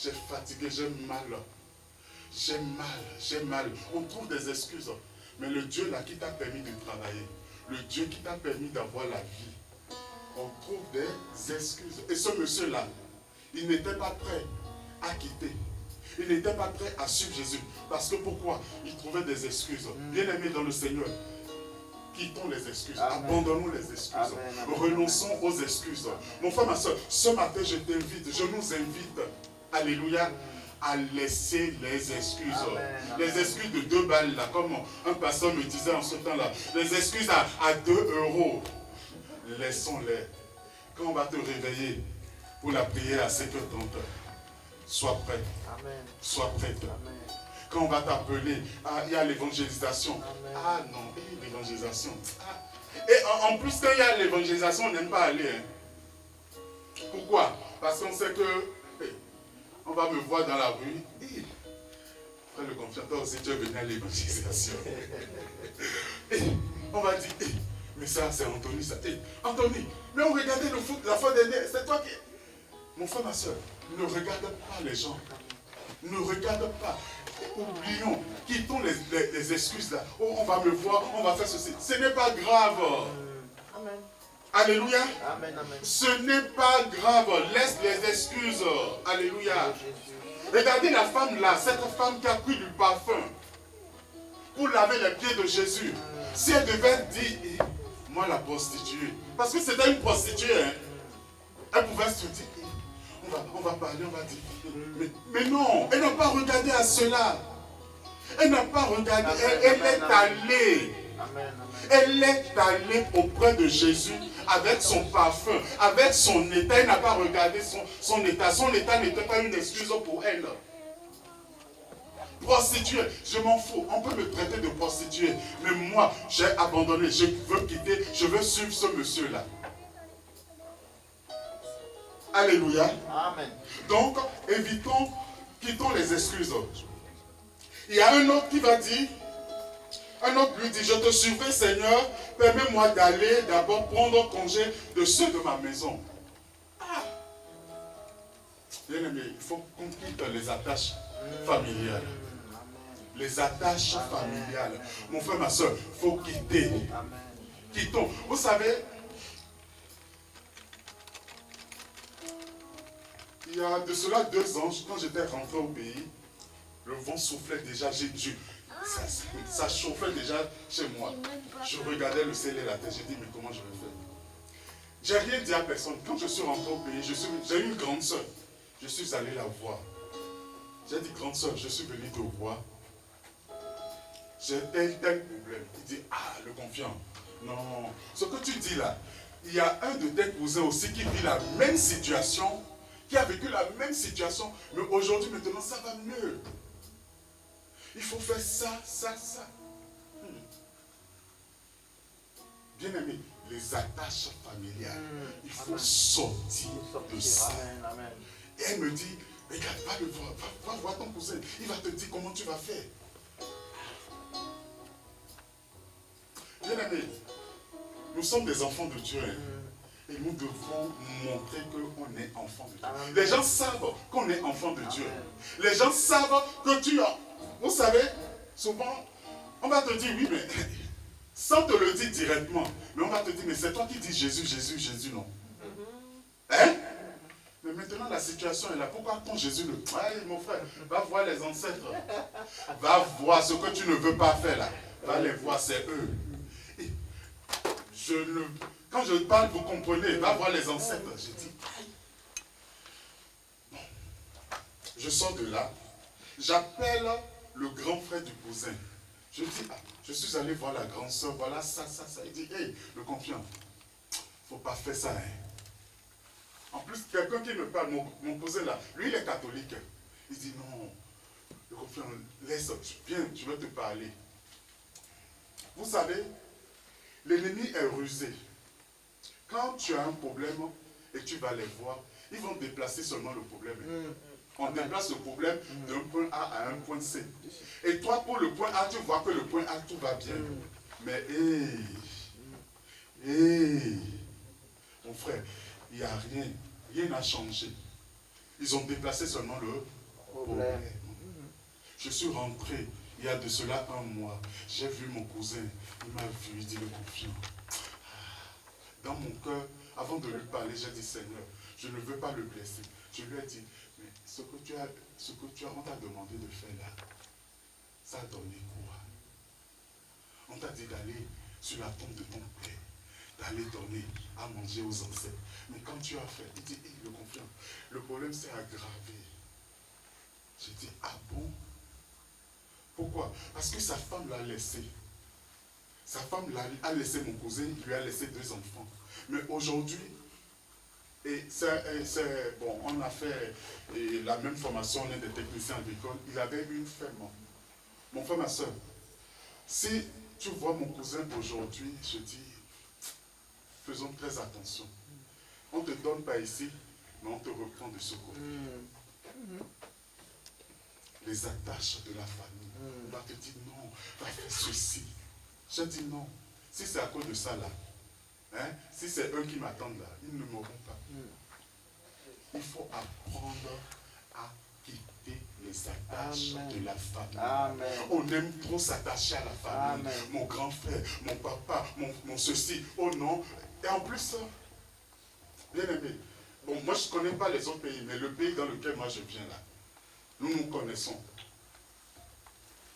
j'ai fatigué, j'ai mal. J'ai mal. On trouve des excuses. Mais le Dieu là qui t'a permis de travailler, le Dieu qui t'a permis d'avoir la vie, on trouve des excuses. Et ce monsieur-là, il n'était pas prêt à quitter. Il n'était pas prêt à suivre Jésus. Parce que pourquoi? Il trouvait des excuses. Bien-aimés dans le Seigneur, quittons les excuses. Amen. Abandonnons les excuses. Amen. Renonçons aux excuses. Amen. Mon frère, ma soeur, ce matin, je t'invite, je nous invite, alléluia, à laisser les excuses. Amen. Les excuses de 2 balles, là, comme un pasteur me disait en ce temps-là. Les excuses à 2 €. Laissons-les. Quand on va te réveiller pour la prière à 5h30, sois prêt. Amen. Sois prête. Amen. Quand on va t'appeler, il y a l'évangélisation. Ah non, l'évangélisation. Et en plus, quand il y a l'évangélisation, on n'aime pas aller. Hein. Pourquoi? Parce qu'on sait que on va me voir dans la rue. Frère le confiateur aussi, tu es venu à l'évangélisation. On va dire, mais ça, c'est Anthony, ça. Anthony, mais on regardait le foot la fois dernière, c'est toi qui... Mon frère, ma soeur, ne regarde pas les gens. Ne regarde pas. Oublions, quittons les excuses là. Oh, on va me voir, on va faire ceci. Ce n'est pas grave. Amen. Alléluia. Amen, amen. Ce n'est pas grave. Laisse les excuses. Alléluia. Regardez la femme là, cette femme qui a pris du parfum pour laver les pieds de Jésus. Si elle devait dire, moi la prostituée, parce que c'était une prostituée, hein, elle pouvait se dire, on va parler, on va dire. Mais non, elle n'a pas regardé à cela. Elle n'a pas regardé, elle est allée. Amen, amen. Elle est allée auprès de Jésus avec son parfum, avec son état. Elle n'a pas regardé son état. Son état n'était pas une excuse pour elle. Prostituée, je m'en fous. On peut me traiter de prostituée. Mais moi, j'ai abandonné. Je veux quitter. Je veux suivre ce monsieur-là. Alléluia. Amen. Donc, quittons les excuses. Il y a un autre qui va dire, un autre lui dit, je te suivrai Seigneur, permets-moi d'aller d'abord prendre congé de ceux de ma maison. Ah. Bien aimé, il faut qu'on quitte les attaches familiales. Les attaches familiales. Mon frère, ma soeur, il faut quitter. Quittons. Vous savez, il y a de cela 2 ans, quand j'étais rentré au pays, le vent soufflait déjà, ça chauffait déjà chez moi. Je regardais le ciel et la terre, j'ai dit, mais comment je vais faire? J'ai rien dit à personne. Quand je suis rentré au pays, j'ai eu une grande soeur. Je suis allé la voir. J'ai dit, grande soeur, je suis venu te voir. J'ai tel problème. Il dit, ah, le confiant. Non, ce que tu dis là, il y a un de tes cousins aussi qui vit la même situation, qui a vécu la même situation, mais aujourd'hui, maintenant, ça va mieux. Il faut faire ça, ça, ça. Bien aimé, les attaches familiales, il faut sortir de ça. Amen, amen. Et elle me dit, regarde, va le voir, va voir ton cousin, il va te dire comment tu vas faire. Bien aimé, nous sommes des enfants de Dieu. Et nous devons montrer qu'on est enfant de Dieu. Amen. Les gens savent qu'on est enfant de Dieu. Amen. Les gens savent que tu as... Vous savez, souvent, on va te dire, oui, mais sans te le dire directement, mais on va te dire, mais c'est toi qui dis Jésus, Jésus, Jésus, non. Hein? Mais maintenant, la situation est là. Pourquoi quand Jésus le... Ouais, mon frère, va voir les ancêtres. Va voir ce que tu ne veux pas faire là. Va les voir, c'est eux. Et quand je parle, vous comprenez, va voir les ancêtres. Je dis, je sors de là, j'appelle le grand frère du cousin. Je dis, ah, je suis allé voir la grande soeur, voilà ça. Il dit, hey, le confiant, faut pas faire ça. Hein. En plus, quelqu'un qui me parle, mon cousin là, lui il est catholique. Il dit, non, le confiant, laisse, viens, je vais te parler. Vous savez, l'ennemi est rusé. Quand tu as un problème et tu vas les voir, ils vont déplacer seulement le problème. On déplace le problème d'un point A à un point C. Et toi, pour le point A, tu vois que le point A, tout va bien. Mais, mon frère, il n'y a rien. Rien n'a changé. Ils ont déplacé seulement le problème. Je suis rentré, il y a de cela un mois. J'ai vu mon cousin. Il m'a vu, il dit le confiant. Dans mon cœur, avant de lui parler, j'ai dit, Seigneur, je ne veux pas le blesser. Je lui ai dit, mais ce que tu as, on t'a demandé de faire là, ça a donné quoi? On t'a dit d'aller sur la tombe de ton père, d'aller donner à manger aux ancêtres. Mais quand tu as fait, il dit, le confiant, le problème s'est aggravé. J'ai dit, ah bon? Pourquoi? Parce que sa femme l'a laissé. Sa femme a laissé mon cousin, il lui a laissé 2 enfants. Mais aujourd'hui, bon, on a fait la même formation, on est des techniciens agricoles. Il avait une ferme. Mon frère, ma soeur, si tu vois mon cousin aujourd'hui, je dis, faisons très attention. On ne te donne pas ici, mais on te reprend de ce côté. Les attaches de la famille. On va te dire non, va faire ceci. Je dis non. Si c'est à cause de ça là, hein, si c'est eux qui m'attendent là, ils ne m'auront pas. Il faut apprendre à quitter les attaches de la famille. Amen. On aime trop s'attacher à la famille. Amen. Mon grand frère, mon papa, mon ceci. Oh non. Et en plus, bien aimé, bon, moi je ne connais pas les autres pays, mais le pays dans lequel moi je viens là, nous connaissons.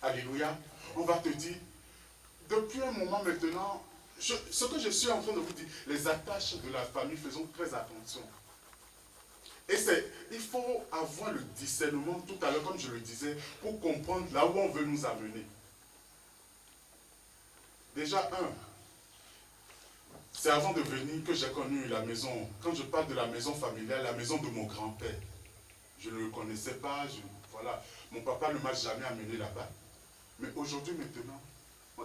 Alléluia. On va te dire, depuis un moment maintenant, ce que je suis en train de vous dire, les attaches de la famille, faisons très attention. Et il faut avoir le discernement tout à l'heure, comme je le disais, pour comprendre là où on veut nous amener. Déjà, c'est avant de venir que j'ai connu la maison. Quand je parle de la maison familiale, la maison de mon grand-père. Je ne le connaissais pas, voilà. Mon papa ne m'a jamais amené là-bas. Mais aujourd'hui, maintenant,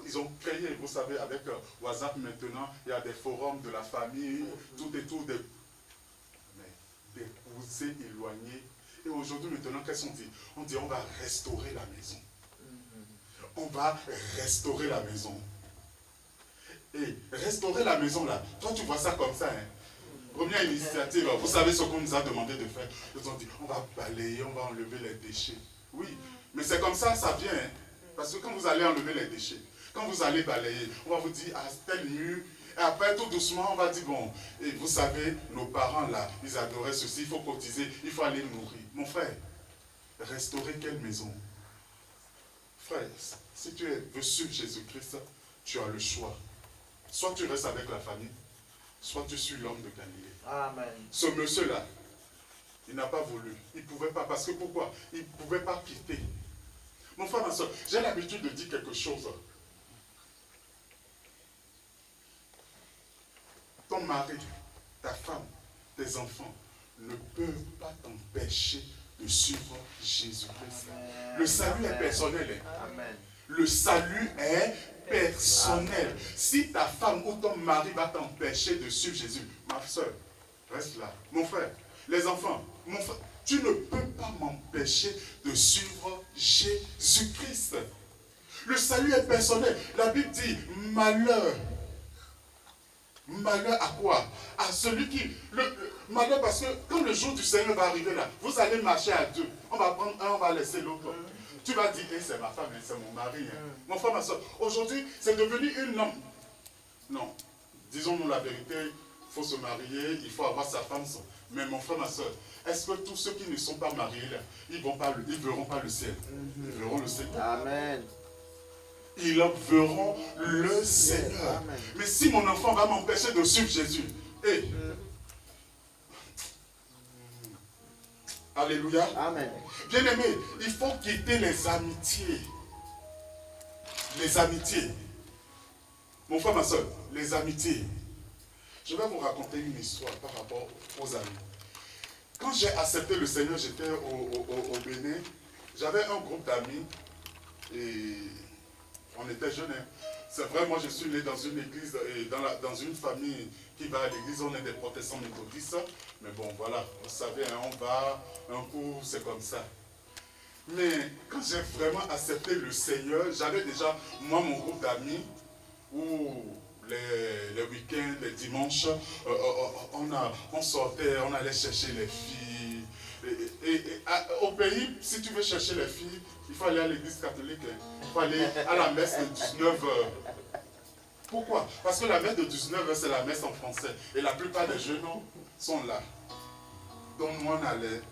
ils ont créé, vous savez, avec WhatsApp maintenant, il y a des forums de la famille, tout et tout, des cousins éloignés. Et aujourd'hui, maintenant, qu'est-ce qu'on dit? On dit on va restaurer la maison. On va restaurer la maison. Et restaurer la maison là, toi tu vois ça comme ça, hein? Première initiative, vous savez ce qu'on nous a demandé de faire. Ils ont dit, on va balayer, on va enlever les déchets. Oui, mais c'est comme ça, ça vient. Hein? Parce que quand vous allez enlever les déchets, quand vous allez balayer, on va vous dire, ah, tel mur. Et après, tout doucement, on va dire, bon, et vous savez, nos parents là, ils adoraient ceci, il faut cotiser, il faut aller nourrir. Mon frère, restaurer quelle maison? Frère, si tu veux suivre Jésus-Christ, tu as le choix. Soit tu restes avec la famille, soit tu suis l'homme de Galilée. Amen. Ce monsieur-là, il n'a pas voulu. Il ne pouvait pas. Parce que pourquoi? Il ne pouvait pas quitter. Mon frère, ma soeur, j'ai l'habitude de dire quelque chose. Ton mari, ta femme, tes enfants ne peuvent pas t'empêcher de suivre Jésus-Christ. Le salut est personnel. Amen. Le salut est personnel. Si ta femme ou ton mari va t'empêcher de suivre Jésus, ma soeur, reste là. Mon frère, les enfants, mon frère, tu ne peux pas m'empêcher de suivre Jésus-Christ. Le salut est personnel. La Bible dit, malheur. Malheur à quoi? À celui qui... malheur parce que quand le jour du Seigneur va arriver là, vous allez marcher à deux. On va prendre un, on va laisser l'autre. Tu vas dire, hey, c'est ma femme, c'est mon mari. Hein. Mon frère, ma soeur, aujourd'hui, c'est devenu une norme. Non, disons-nous la vérité, il faut se marier, il faut avoir sa femme. Mais mon frère, ma soeur, est-ce que tous ceux qui ne sont pas mariés là, ils ne verront pas le ciel? Ils verront le Seigneur. Amen. Ils verront le Seigneur. Amen. Mais si mon enfant va m'empêcher de suivre Jésus, hey, Alléluia. Amen. Bien aimé, il faut quitter les amitiés. Les amitiés. Mon frère, ma soeur, les amitiés. Je vais vous raconter une histoire par rapport aux amis. Quand j'ai accepté le Seigneur, j'étais au Bénin. J'avais un groupe d'amis et on était jeunes. C'est vrai, moi je suis né dans une église et dans une famille qui va à l'église. On est des protestants méthodistes. Mais bon, voilà, vous savez, hein, on va un coup, c'est comme ça. Mais quand j'ai vraiment accepté le Seigneur, j'avais déjà, moi, mon groupe d'amis, où les week-ends, les dimanches, on sortait, on allait chercher les filles. Au pays, si tu veux chercher les filles, il faut aller à l'église catholique. Il faut aller à la messe de 19h. Pourquoi? Parce que la messe de 19h, c'est la messe en français. Et la plupart des jeunes sont là. Donc nous, on allait.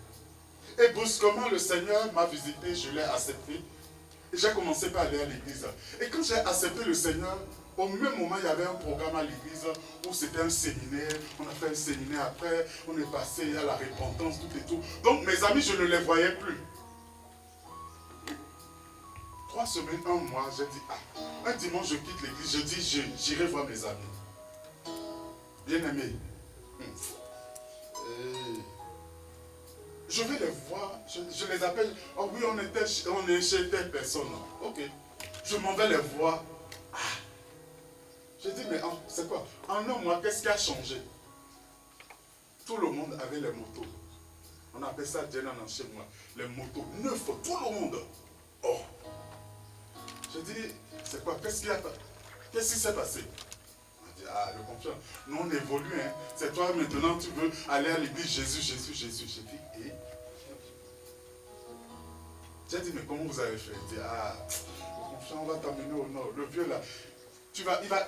Et brusquement, le Seigneur m'a visité, je l'ai accepté. Et j'ai commencé par aller à l'église. Et quand j'ai accepté le Seigneur, au même moment, il y avait un programme à l'église où c'était un séminaire. On a fait un séminaire après, on est passé à la repentance, tout et tout. Donc mes amis, je ne les voyais plus. 3 semaines, 1 mois, j'ai dit, un dimanche, je quitte l'église, je dis, j'irai voir mes amis. Bien-aimés. Je vais les voir, je les appelle, oh oui, on est chez telle personne. Ok. Je m'en vais les voir. Je dis, mais c'est quoi? En un mois, qu'est-ce qui a changé? Tout le monde avait les motos. On appelle ça Djenan chez moi. Les motos neufs, tout le monde. Oh. Je dis, c'est quoi? Qu'est-ce qui s'est passé? On a dit, le confiant. Nous, on évolue. Hein. C'est toi maintenant, tu veux aller à l'église Jésus. J'ai dit, et? J'ai dit, mais comment vous avez fait? Il dit, le confiant, on va t'amener au nord. Le vieux là.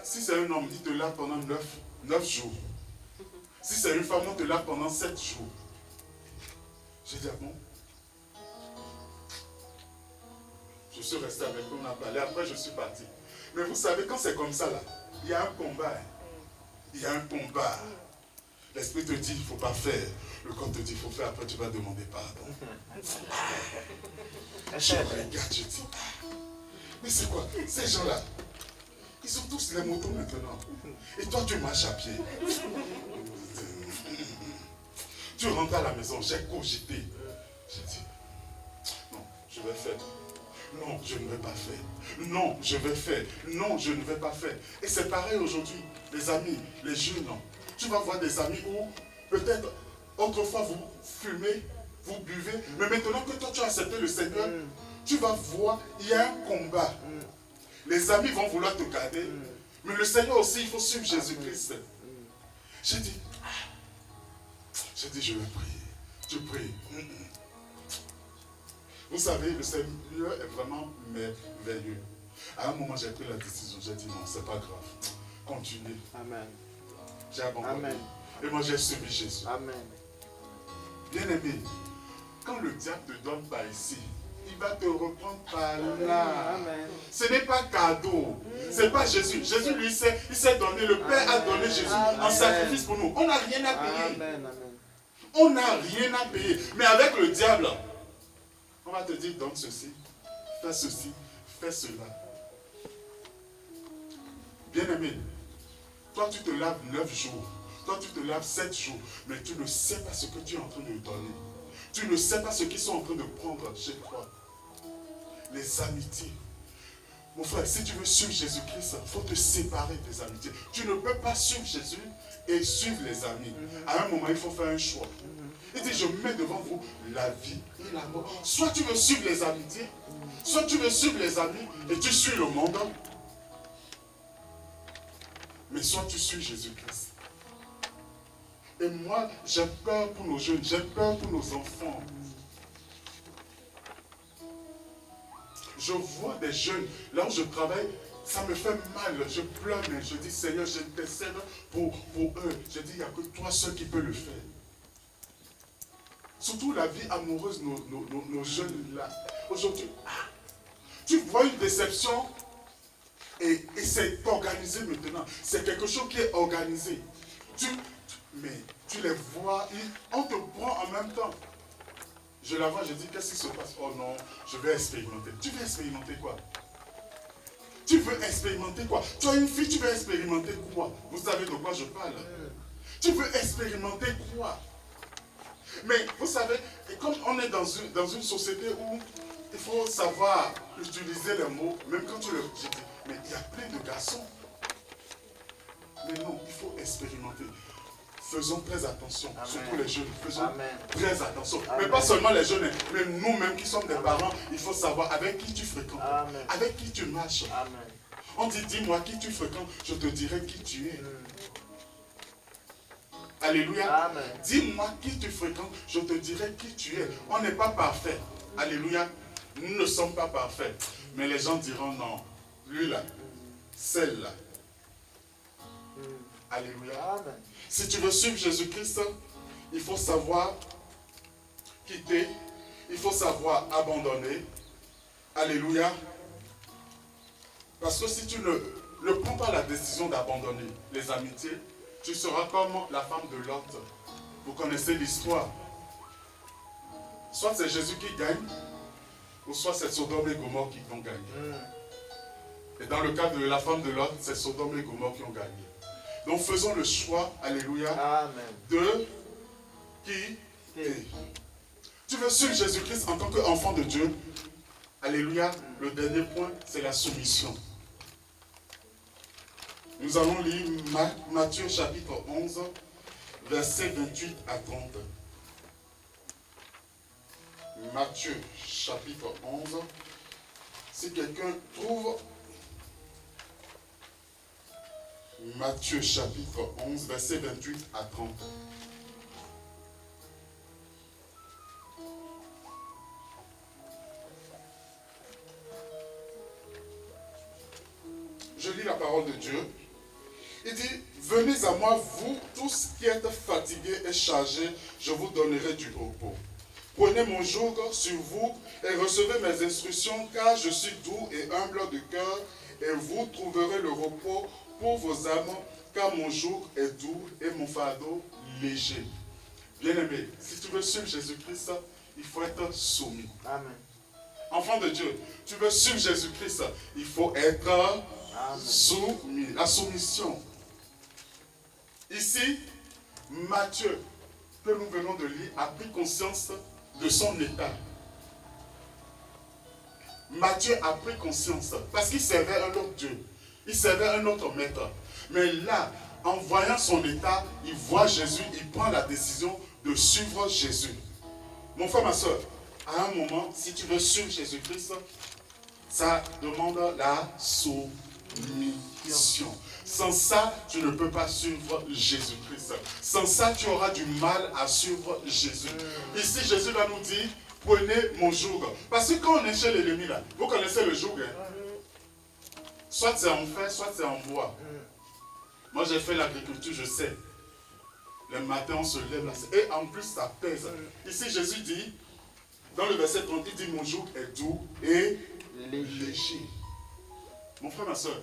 Si c'est un homme, il te lave pendant 9 jours. Si c'est une femme, on te lave pendant 7 jours. J'ai dit, bon. Je suis resté avec eux, on a parlé. Après, je suis parti. Mais vous savez, quand c'est comme ça, là, il y a un combat. Il y a un combat. L'esprit te dit, il ne faut pas faire. Le corps te dit, il faut faire. Après, tu vas demander pardon. Je regarde, je dis, mais c'est quoi? Ces gens-là, ils ont tous les motos maintenant. Et toi, tu marches à pied. Tu rentres à la maison, j'ai cogité. J'ai dit, non, je vais faire. Non, je ne vais pas faire. Non, je vais faire. Non, je ne vais pas faire. Et c'est pareil aujourd'hui, les amis, les jeunes. Tu vas voir des amis où, peut-être, autrefois, vous fumez, vous buvez. Mais maintenant que toi, tu as accepté le Seigneur, tu vas voir, il y a un combat. Les amis vont vouloir te garder. Mais le Seigneur aussi, il faut suivre Jésus-Christ. J'ai dit, je vais prier. Je prie. Vous savez, le Seigneur est vraiment merveilleux. À un moment, j'ai pris la décision. J'ai dit, non, c'est pas grave. Continuez. Amen. J'ai abandonné. Amen. Et moi, j'ai suivi Jésus. Amen. Bien aimé, quand le diable te donne par ici, il va te reprendre par là. Amen. Ce n'est pas cadeau. Ce n'est pas Jésus. Jésus, lui, il s'est donné. Le Père a donné Jésus en sacrifice pour nous. On n'a rien à payer. Amen. On n'a rien à payer. Mais avec le diable, on va te dire, donne ceci, fais cela. Bien aimé, toi tu te laves 9 jours, toi tu te laves 7 jours, mais tu ne sais pas ce que tu es en train de donner. Tu ne sais pas ce qu'ils sont en train de prendre chez toi. Les amitiés. Mon frère, si tu veux suivre Jésus-Christ, il faut te séparer des amitiés. Tu ne peux pas suivre Jésus et suivre les amis. À un moment, il faut faire un choix. Il dit, je mets devant vous la vie et la mort. Soit tu veux suivre les amitiés, soit tu veux suivre les amis et tu suis le monde. Mais soit tu suis Jésus-Christ. Et moi, j'ai peur pour nos jeunes, j'ai peur pour nos enfants. Je vois des jeunes, là où je travaille, ça me fait mal, je pleure, mais je dis, Seigneur, je t'intercède pour eux. Je dis, il n'y a que toi seul qui peux le faire. Surtout la vie amoureuse, nos jeunes là. Aujourd'hui, tu vois une déception et c'est organisé maintenant. C'est quelque chose qui est organisé. Mais tu les vois, on te prend en même temps. Je la vois, je dis, qu'est-ce qui se passe? Oh non, je vais expérimenter. Tu veux expérimenter quoi? Tu veux expérimenter quoi? Tu as une fille, tu veux expérimenter quoi? Vous savez de quoi je parle? Tu veux expérimenter quoi? Mais vous savez, comme on est dans une société où il faut savoir utiliser les mots, même quand tu le dis, mais il y a plein de garçons. Mais non, il faut expérimenter. Faisons très attention, Amen. surtout les jeunes, faisons Amen. très attention. Amen. Mais pas seulement les jeunes, mais nous-mêmes qui sommes des Amen. parents, il faut savoir avec qui tu fréquentes, Amen. avec qui tu marches. Amen. On dit, dis-moi qui tu fréquentes, je te dirai qui tu es. Alléluia. Amen. Dis-moi qui tu fréquentes, je te dirai qui tu es. On n'est pas parfait. Alléluia. Nous ne sommes pas parfaits. Mais les gens diront non. Lui là, celle-là. Alléluia. Amen. Si tu veux suivre Jésus-Christ, il faut savoir quitter. Il faut savoir abandonner. Alléluia. Parce que si tu ne prends pas la décision d'abandonner les amitiés, tu seras comme la femme de Lot. Vous connaissez l'histoire. Soit c'est Jésus qui gagne, ou soit c'est Sodome et Gomorrhe qui vont gagner. Et dans le cas de la femme de Lot, c'est Sodome et Gomorrhe qui ont gagné. Donc faisons le choix, alléluia, Amen. de qui est. Tu veux suivre Jésus-Christ en tant qu'enfant de Dieu. Alléluia. Le dernier point, c'est la soumission. Nous allons lire Matthieu chapitre 11, versets 28 à 30. Matthieu chapitre 11. Si quelqu'un trouve Matthieu chapitre 11, versets 28 à 30. Je lis la parole de Dieu. Il dit, venez à moi, vous tous qui êtes fatigués et chargés, je vous donnerai du repos. Prenez mon joug sur vous et recevez mes instructions, car je suis doux et humble de cœur, et vous trouverez le repos pour vos âmes, car mon joug est doux et mon fardeau léger. Bien-aimé, si tu veux suivre Jésus-Christ, il faut être soumis. Amen. Enfant de Dieu, tu veux suivre Jésus-Christ, il faut être soumis. La soumission. Ici, Matthieu, que nous venons de lire, a pris conscience de son état. Matthieu a pris conscience parce qu'il servait un autre Dieu. Il servait un autre maître. Mais là, en voyant son état, il voit Jésus, il prend la décision de suivre Jésus. Mon frère, ma soeur, à un moment, si tu veux suivre Jésus-Christ, ça demande la soumission. Sans ça, tu ne peux pas suivre Jésus-Christ. Sans ça, tu auras du mal à suivre Jésus. Ici, Jésus va nous dire, prenez mon joug. Parce que quand on est chez l'ennemi, là, vous connaissez le joug, hein? Soit c'est en fer, soit c'est en bois. Moi, j'ai fait l'agriculture, je sais. Le matin, on se lève là. Et en plus, ça pèse. Ici, Jésus dit, dans le verset 30, il dit, mon joug est doux et léger. Mon frère, ma soeur,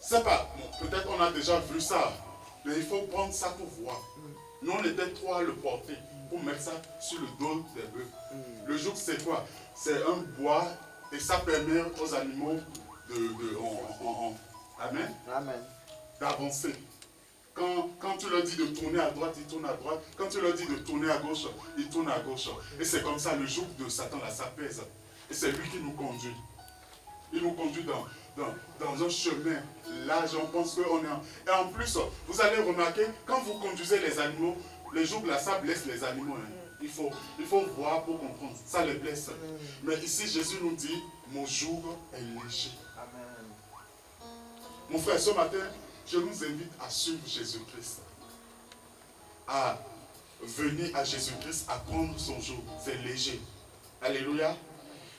c'est pas, bon, peut-être on a déjà vu ça, mais il faut prendre ça pour voir. Nous, on était trois à le porter, pour mettre ça sur le dos des bœufs. Le joug, c'est quoi? C'est un bois, et ça permet aux animaux Amen. Amen. D'avancer. Quand tu leur dis de tourner à droite, ils tournent à droite. Quand tu leur dis de tourner à gauche, ils tournent à gauche. Et c'est comme ça, le joug de Satan, là, ça pèse. Et c'est lui qui nous conduit. Il nous conduit dans un chemin large. On pense qu'on est Et en plus, vous allez remarquer, quand vous conduisez les animaux, les jougs là, ça blesse les animaux. Hein. Il faut voir pour comprendre. Ça les blesse. Mais ici, Jésus nous dit, mon joug est léger. Amen. Mon frère, ce matin, je nous invite à suivre Jésus-Christ. À venir à Jésus-Christ, à prendre son joug. C'est léger. Alléluia.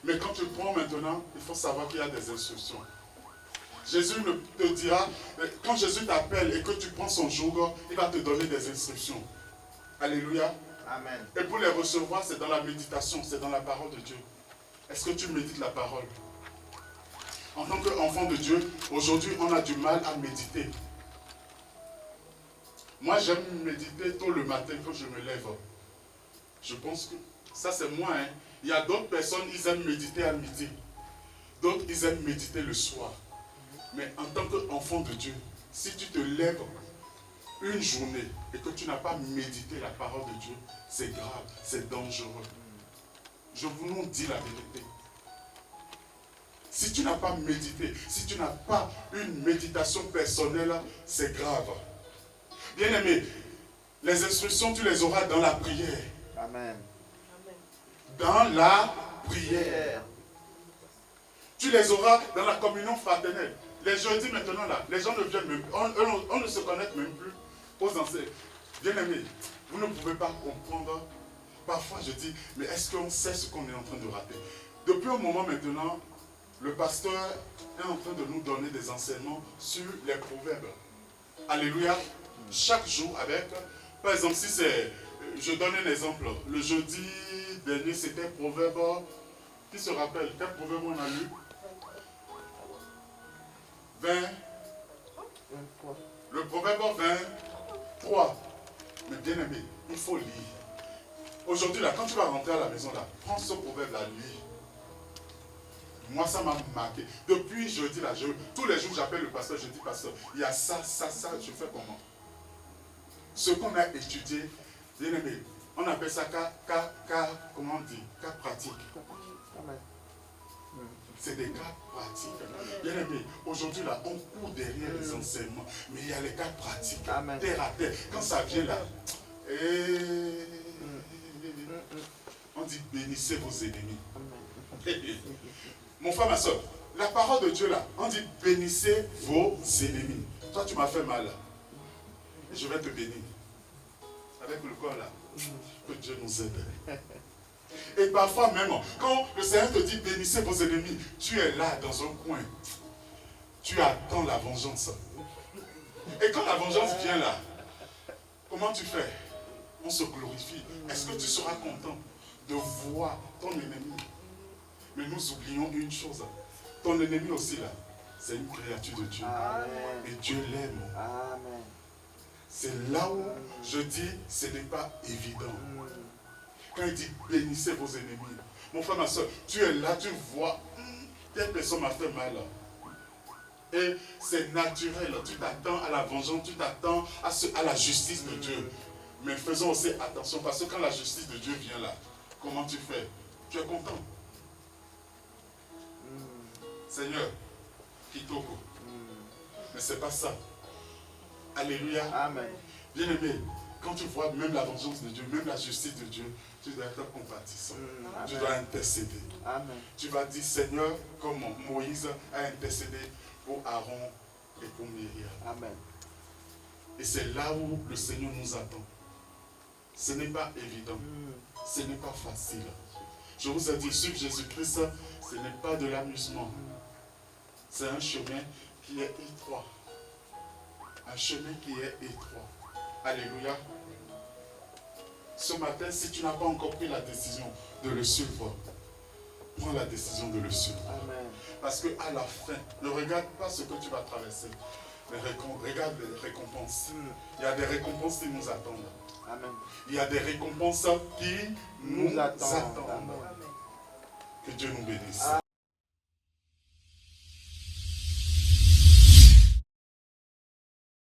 Mais quand tu prends maintenant, il faut savoir qu'il y a des instructions. Jésus ne te dira, quand Jésus t'appelle et que tu prends son joug, il va te donner des instructions. Alléluia. Amen. Et pour les recevoir, c'est dans la méditation, c'est dans la parole de Dieu. Est-ce que tu médites la parole? En tant qu'enfant de Dieu, aujourd'hui, on a du mal à méditer. Moi, j'aime méditer tôt le matin quand je me lève. Je pense que Ça c'est moi. Hein. Il y a d'autres personnes, ils aiment méditer à midi. D'autres, ils aiment méditer le soir. Mais en tant qu'enfant de Dieu, si tu te lèves une journée et que tu n'as pas médité la parole de Dieu, c'est grave, c'est dangereux. Je vous dis la vérité. Si tu n'as pas médité, si tu n'as pas une méditation personnelle, c'est grave. Bien-aimé, les instructions, tu les auras dans la prière. Amen. Dans la prière. Tu les auras dans la communion fraternelle. Les jeudis maintenant là, les gens ne viennent même plus, on ne se connecte même plus aux anciens. Bien-aimé, vous ne pouvez pas comprendre. Parfois je dis, mais est-ce qu'on sait ce qu'on est en train de rater? Depuis un moment maintenant, le pasteur est en train de nous donner des enseignements sur les proverbes. Alléluia. Chaque jour avec, par exemple, si c'est, je donne un exemple, le jeudi dernier c'était proverbe, qui se rappelle, quel proverbe on a lu? 20. Le proverbe 23. Mais bien aimé, il faut lire. Aujourd'hui, là, quand tu vas rentrer à la maison, là, prends ce proverbe-là, lis. Moi, ça m'a marqué. Depuis jeudi, là, tous les jours, j'appelle le pasteur, je dis, pasteur, il y a ça, je fais comment? Ce qu'on a étudié, bien aimé, on appelle ça comment on dit? Cas pratique. C'est des cas pratiques. Bien aimé, aujourd'hui là, on court derrière les enseignements, mais il y a les cas pratiques. Amen. Terre à terre. Quand ça vient là, on dit bénissez vos ennemis. Mon frère, ma soeur, la parole de Dieu là, on dit bénissez vos ennemis. Toi, tu m'as fait mal. Et je vais te bénir. Avec le corps là. Que Dieu nous aide. Et parfois même, quand le Seigneur te dit bénissez vos ennemis, tu es là dans un coin. Tu attends la vengeance. Et quand la vengeance vient là, comment tu fais? On se glorifie. Est-ce que tu seras content de voir ton ennemi? Mais nous oublions une chose. Ton ennemi aussi là, c'est une créature de Dieu. Amen. Et Dieu l'aime. Amen. C'est là où je dis, ce n'est pas évident. Quand il dit bénissez vos ennemis. Mon frère, ma soeur, tu es là, tu vois, telle personne m'a fait mal. Et c'est naturel, tu t'attends à la vengeance, tu t'attends à la justice de Dieu. Mais faisons aussi attention, parce que quand la justice de Dieu vient là, comment tu fais? Tu es content. Seigneur, Kitoko. Mais c'est pas ça. Alléluia. Amen. Bien-aimé, quand tu vois même la vengeance de Dieu, même la justice de Dieu, tu dois être compatissant. Tu dois intercéder. Amen. Tu vas dire, Seigneur, comme Moïse a intercédé pour Aaron et pour Myriam. Amen. Et c'est là où le Seigneur nous attend. Ce n'est pas évident. Ce n'est pas facile. Je vous ai dit, suivre Jésus-Christ, ce n'est pas de l'amusement. C'est un chemin qui est étroit. Un chemin qui est étroit. Alléluia. Ce matin, si tu n'as pas encore pris la décision de le suivre, prends la décision de le suivre. Amen. Parce qu'à la fin, ne regarde pas ce que tu vas traverser, mais regarde les récompenses. Il y a des récompenses qui nous attendent. Amen. Il y a des récompenses qui nous attendent. Amen. Que Dieu nous bénisse. Amen.